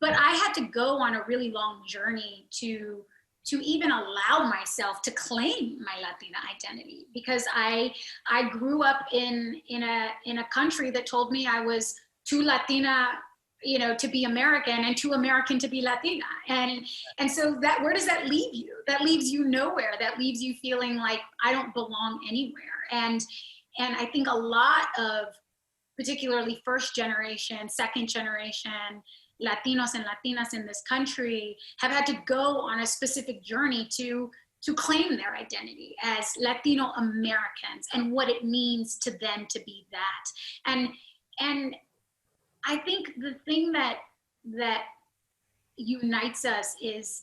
I had to go on a really long journey to even allow myself to claim my Latina identity, because I grew up in a country that told me I was too Latina, you know, to be American, and too American to be Latina. And so that, where does that leave you? That leaves you nowhere. That leaves you feeling like I don't belong anywhere. And I think a lot of particularly first generation, second generation Latinos and Latinas in this country have had to go on a specific journey to claim their identity as Latino Americans and what it means to them to be that. And I think the thing that unites us is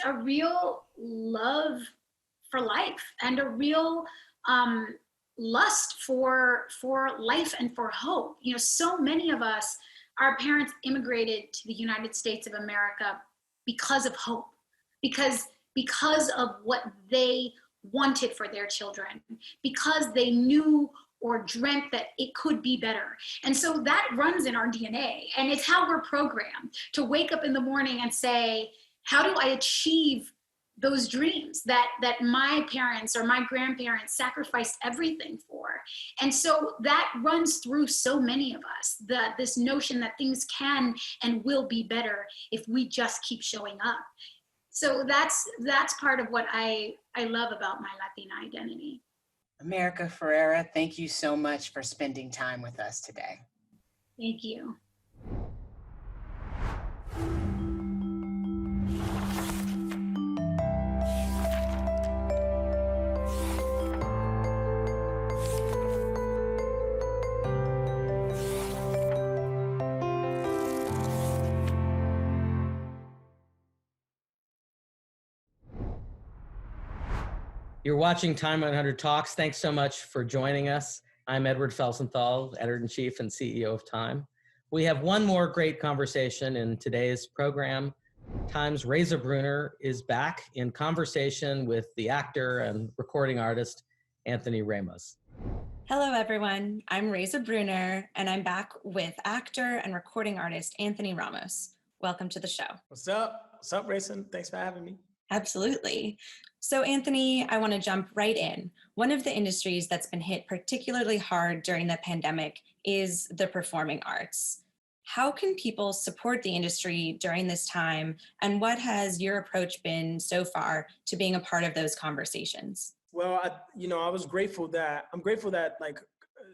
a real love for life and a real lust for life and for hope. You know, so many of us, our parents immigrated to the United States of America because of hope, because of what they wanted for their children, because they knew or dreamt that it could be better. And so that runs in our DNA, and it's how we're programmed to wake up in the morning and say, how do I achieve those dreams that my parents or my grandparents sacrificed everything for? And so that runs through so many of us, this notion that things can and will be better if we just keep showing up. So that's part of what I love about my Latina identity. America Ferrera, thank you so much for spending time with us today. Thank you. You're watching Time 100 Talks. Thanks so much for joining us. I'm Edward Felsenthal, Editor-in-Chief and CEO of Time. We have one more great conversation in today's program. Time's Reza Bruner is back in conversation with the actor and recording artist, Anthony Ramos. Hello, everyone. I'm Reza Bruner, and I'm back with actor and recording artist, Anthony Ramos. Welcome to the show. What's up? What's up, Grayson? Thanks for having me. Absolutely. So Anthony, I want to jump right in. One of the industries that's been hit particularly hard during the pandemic is the performing arts. How can people support the industry during this time? And what has your approach been so far to being a part of those conversations? Well, I'm grateful that like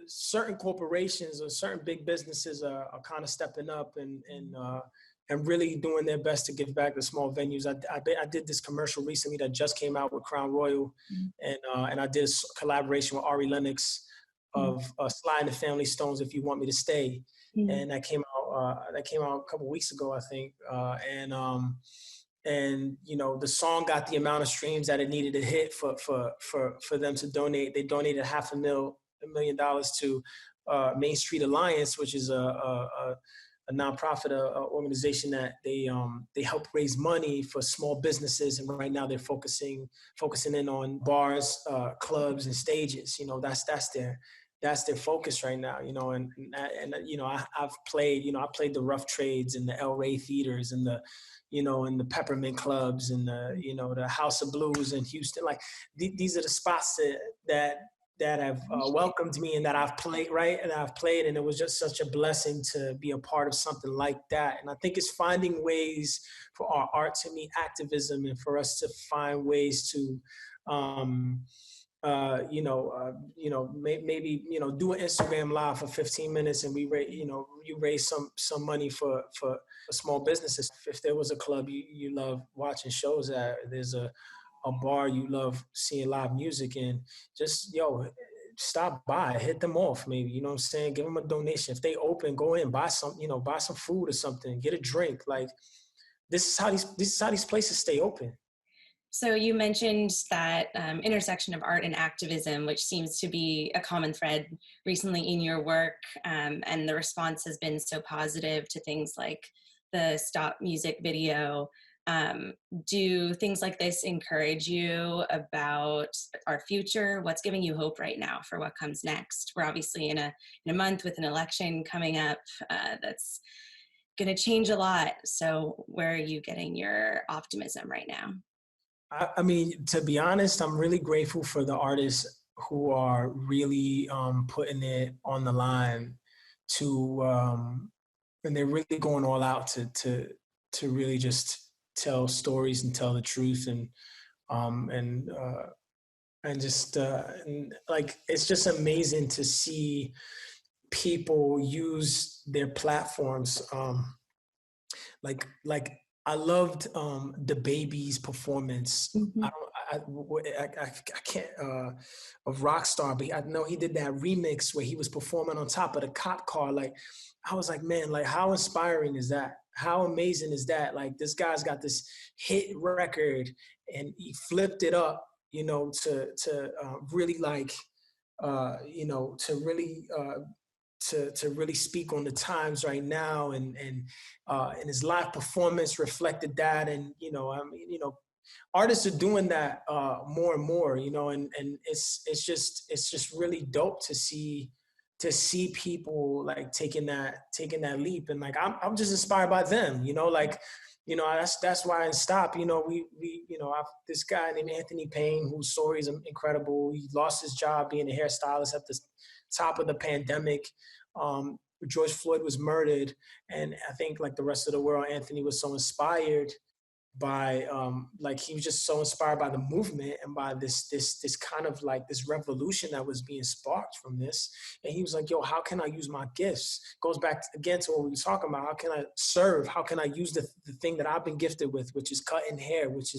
certain corporations or certain big businesses are kind of stepping up and really doing their best to give back to small venues. I did this commercial recently that just came out with Crown Royal, and I did a collaboration with Ari Lennox of Sly and the Family Stones, If You Want Me to Stay, and that came out a couple weeks ago, I think, and you know, the song got the amount of streams that it needed to hit for them to donate. They donated $500,000 to Main Street Alliance, which is a nonprofit organization that they help raise money for small businesses, and right now they're focusing in on bars, clubs, and stages. You know, that's their focus right now. You know, and you know, I've played the Rough Trades and the El Rey theaters and the, you know, and the Peppermint clubs and the, you know, the House of Blues in Houston. Like these are the spots that have welcomed me and that I've played, right? And I've played, and it was just such a blessing to be a part of something like that. And I think it's finding ways for our art to meet activism, and for us to find ways to, maybe, you know, do an Instagram live for 15 minutes, and you raise some money for small businesses. If there was a club you love watching shows at, there's a bar you love seeing live music in, just, stop by, hit them off, maybe, you know what I'm saying? Give them a donation. If they open, go in, buy some food or something, get a drink. Like, this is how these places stay open. So you mentioned that intersection of art and activism, which seems to be a common thread recently in your work, and the response has been so positive to things like the Stop music video. Do things like this encourage you about our future? What's giving you hope right now for what comes next? We're obviously in a month with an election coming up that's going to change a lot. So where are you getting your optimism right now? I mean, to be honest, I'm really grateful for the artists who are really putting it on the line to, and they're really going all out to really just tell stories and tell the truth, and it's just amazing to see people use their platforms. Like I loved the Baby's performance. Mm-hmm. I can't of Rockstar, but I know he did that remix where he was performing on top of the cop car. Like, I was like, man, like, how inspiring is that? How amazing is that? Like, this guy's got this hit record, and he flipped it up, you know, to really like, you know, to really speak on the times right now, and his live performance reflected that. And, you know, I mean, you know, artists are doing that more and more, you know, and it's just really dope to see people like taking that leap. And like, I'm just inspired by them, you know, like, you know, that's why in Stop, you know, we you know, I've this guy named Anthony Payne, whose story is incredible. He lost his job being a hairstylist at the top of the pandemic. George Floyd was murdered, and I think, like the rest of the world, Anthony was so inspired by like, he was just so inspired by the movement and by this kind of like this revolution that was being sparked from this. And he was like, yo, how can I use my gifts? Goes back again to what we were talking about. How can I serve? How can I use the thing that I've been gifted with, which is cutting hair, which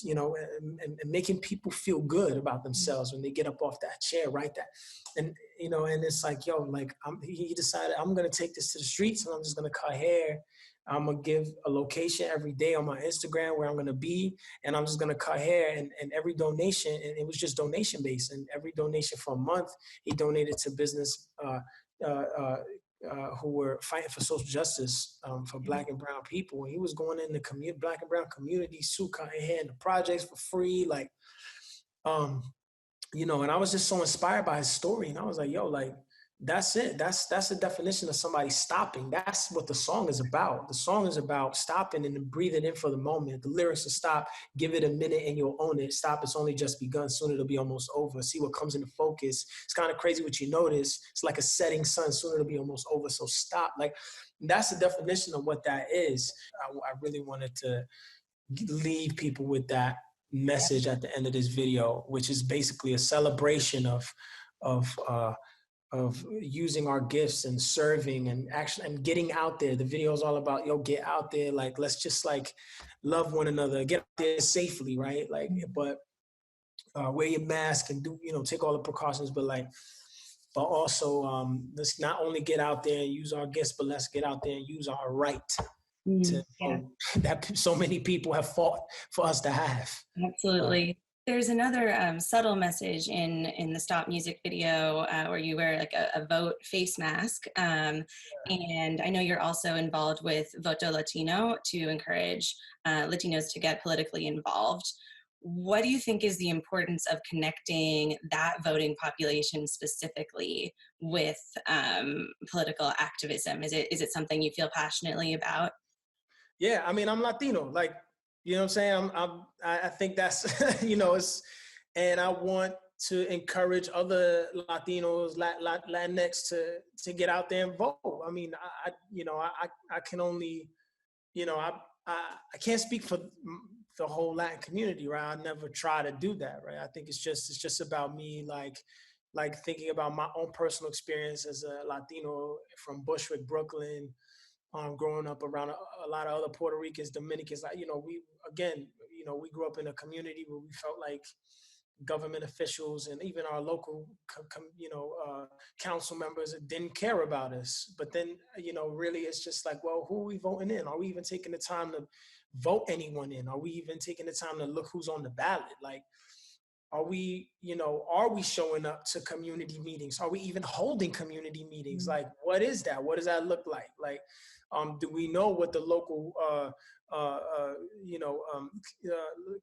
you know, and making people feel good about themselves when they get up off that chair, right? That, and, you know, and it's like, yo, like, he decided, I'm going to take this to the streets, and I'm just going to cut hair. I'm going to give a location every day on my Instagram where I'm going to be, and I'm just going to cut hair, and every donation, and it was just donation based, and every donation for a month, he donated to business who were fighting for social justice for Black and brown people. And he was going in the Black and brown communities too, cutting hair in the projects for free, like, you know, and I was just so inspired by his story. And I was like, yo, like, that's it. That's the definition of somebody stopping. That's what the song is about. The song is about stopping and breathing in for the moment. The lyrics are stop, give it a minute and you'll own it. Stop, it's only just begun. Soon it'll be almost over. See what comes into focus. It's kind of crazy what you notice. It's like a setting sun. Soon it'll be almost over. So stop. Like, that's the definition of what that is. I really wanted to leave people with that message at the end of this video, which is basically a celebration of using our gifts and serving and action and getting out there. The video is all about, yo, get out there. Like, let's just like love one another, get out there safely, right? Like, but wear your mask and do, you know, take all the precautions, but also let's not only get out there and use our gifts, but let's get out there and use our right to that so many people have fought for us to have. Absolutely. There's another subtle message in the Stop music video where you wear like a vote face mask. And I know you're also involved with Voto Latino to encourage Latinos to get politically involved. What do you think is the importance of connecting that voting population specifically with political activism? Is it something you feel passionately about? Yeah, I mean, I'm Latino, like, you know what I'm saying? I think that's, you know, and I want to encourage other Latinos, Latinx to get out there and vote. I mean, I can only, you know, I can't speak for the whole Latin community, right? I never try to do that, right? I think it's just about me, like thinking about my own personal experience as a Latino from Bushwick, Brooklyn, growing up around a lot of other Puerto Ricans, Dominicans. Like, you know, we grew up in a community where we felt like government officials and even our local, council members didn't care about us. But then, you know, really it's just like, well, who are we voting in? Are we even taking the time to vote anyone in? Are we even taking the time to look who's on the ballot? Like, are we showing up to community meetings? Are we even holding community meetings? Like, what is that? What does that look like? Like, do we know what the local,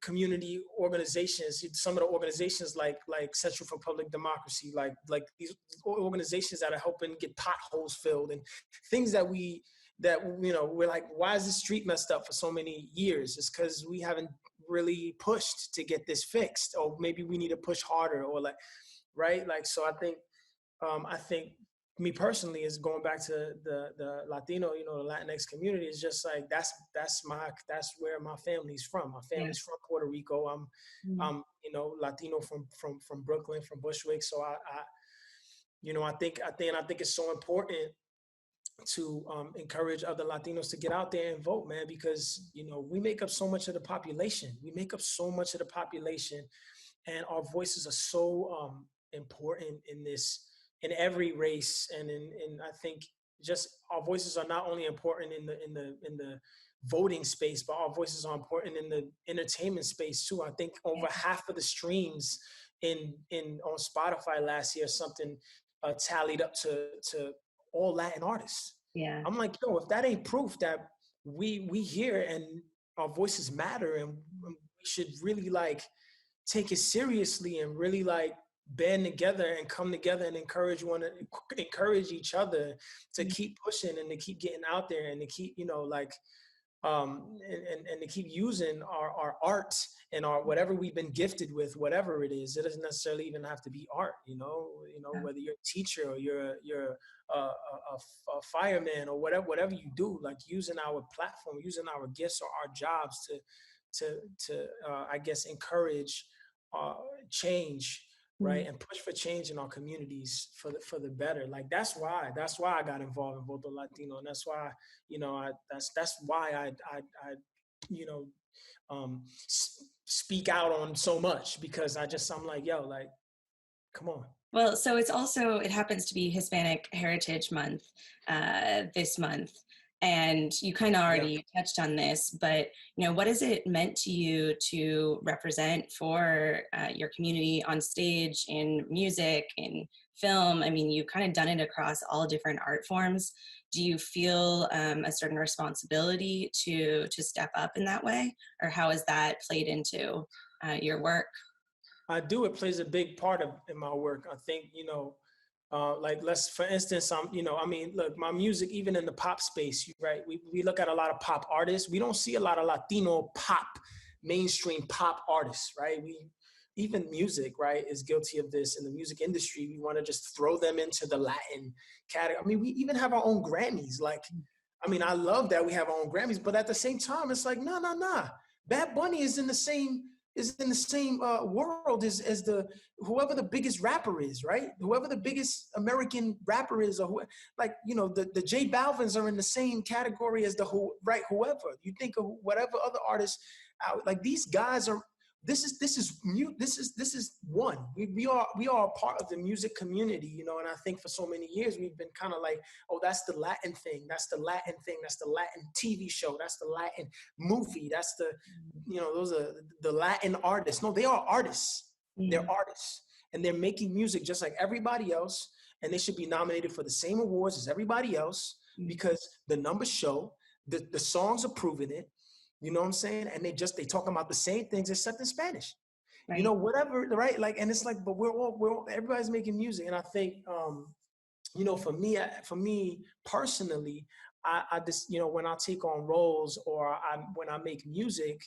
community organizations, some of the organizations like Central for Public Democracy, like these organizations that are helping get potholes filled and things that we're like, why is the street messed up for so many years? It's because we haven't really pushed to get this fixed, or maybe we need to push harder, or like, right? Like, so I think me personally is going back to the Latino, you know, the Latinx community is just like, that's where my family's from. My family's from Puerto Rico. I'm you know, Latino from Brooklyn, from Bushwick. So I think it's so important to encourage other Latinos to get out there and vote, man, because, you know, we make up so much of the population. And our voices are so important in every race. And I think just our voices are not only important in the voting space, but our voices are important in the entertainment space too. I think over half of the streams on Spotify last year, something tallied up to all Latin artists. Yeah. I'm like, yo, if that ain't proof that we hear and our voices matter, and we should really like take it seriously and really like band together and come together and encourage each other to keep pushing and to keep getting out there and to keep, you know, like and to keep using our art and our whatever we've been gifted with, whatever it is. It doesn't necessarily even have to be art, you know, whether you're a teacher or you're a fireman or whatever you do, like using our platform, using our gifts or our jobs to I guess encourage change, right, and push for change in our communities for the better. Like that's why I got involved in Voto Latino, and that's why, you know, that's why I you know speak out on so much, because I'm like, yo, like, come on. Well, so it happens to be Hispanic Heritage Month this month. And you kind of already touched on this, but, you know, what has it meant to you to represent for your community on stage, in music, in film? I mean, you've kind of done it across all different art forms. Do you feel a certain responsibility to step up in that way? Or how has that played into your work? I do. It plays a big part in my work. I think, you know, like for instance, look, my music, even in the pop space, right? We look at a lot of pop artists. We don't see a lot of Latino pop, mainstream pop artists, right? Even music, right, is guilty of this. In the music industry, we want to just throw them into the Latin category. I mean, we even have our own Grammys. Like, I mean, I love that we have our own Grammys, but at the same time, it's like, nah. Bad Bunny is in the same world as whoever the biggest rapper is, right? Whoever the biggest American rapper is, or like, you know, the J Balvins are in the same category as whoever. You think of whatever other artists out, like these guys this is one. We are a part of the music community, you know. And I think for so many years we've been kind of like, oh, that's the Latin thing, that's the Latin thing, that's the Latin TV show, that's the Latin movie, that's the, you know, those are the Latin artists. No, they are artists. They're artists, and they're making music just like everybody else, and they should be nominated for the same awards as everybody else because the numbers show, the songs are proving it. You know what I'm saying? And they talking about the same things except in Spanish, you know, whatever, right? Like, and it's like, but everybody's making music. And I think, you know, for me personally, I just, you know, when I take on roles or when I make music,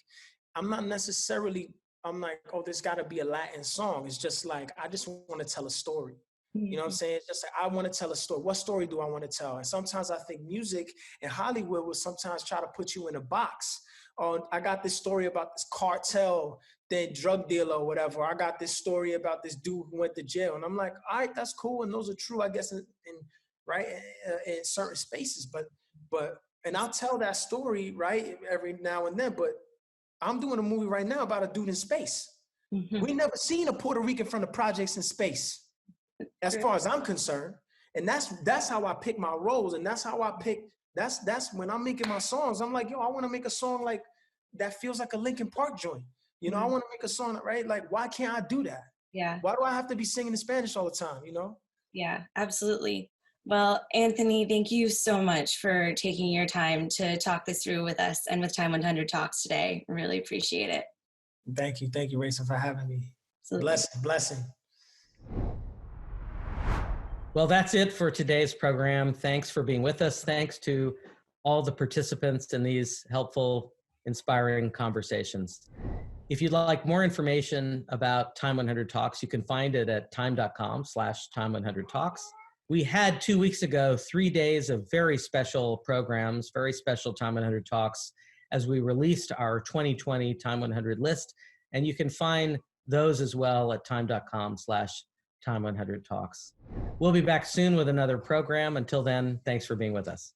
I'm not necessarily, I'm like, oh, there's gotta be a Latin song. It's just like, I just want to tell a story. You know what I'm saying? It's just like, I want to tell a story. What story do I want to tell? And sometimes I think music and Hollywood will sometimes try to put you in a box. Oh, I got this story about this cartel, then drug dealer or whatever. I got this story about this dude who went to jail. And I'm like, all right, that's cool. And those are true, I guess, in certain spaces. But I'll tell that story, right, every now and then. But I'm doing a movie right now about a dude in space. We never seen a Puerto Rican from the projects in space, as far as I'm concerned. And that's how I pick my roles. And that's how I pick, that's when I'm making my songs. I'm like, yo, I want to make a song like that feels like a Linkin Park joint. You know, I want to make a song, right? Like, why can't I do that? Yeah. Why do I have to be singing in Spanish all the time, you know? Yeah, absolutely. Well, Anthony, thank you so much for taking your time to talk this through with us and with Time 100 Talks today. Really appreciate it. Thank you, Rachel, for having me. Absolutely. Blessing. Well, that's it for today's program. Thanks for being with us. Thanks to all the participants in these helpful, inspiring conversations. If you'd like more information about Time 100 Talks, you can find it at time.com/Time100Talks. We had 2 weeks ago 3 days of very special programs, very special Time 100 Talks, as we released our 2020 Time 100 list. And you can find those as well at time.com/Time100Talks. We'll be back soon with another program. Until then, thanks for being with us.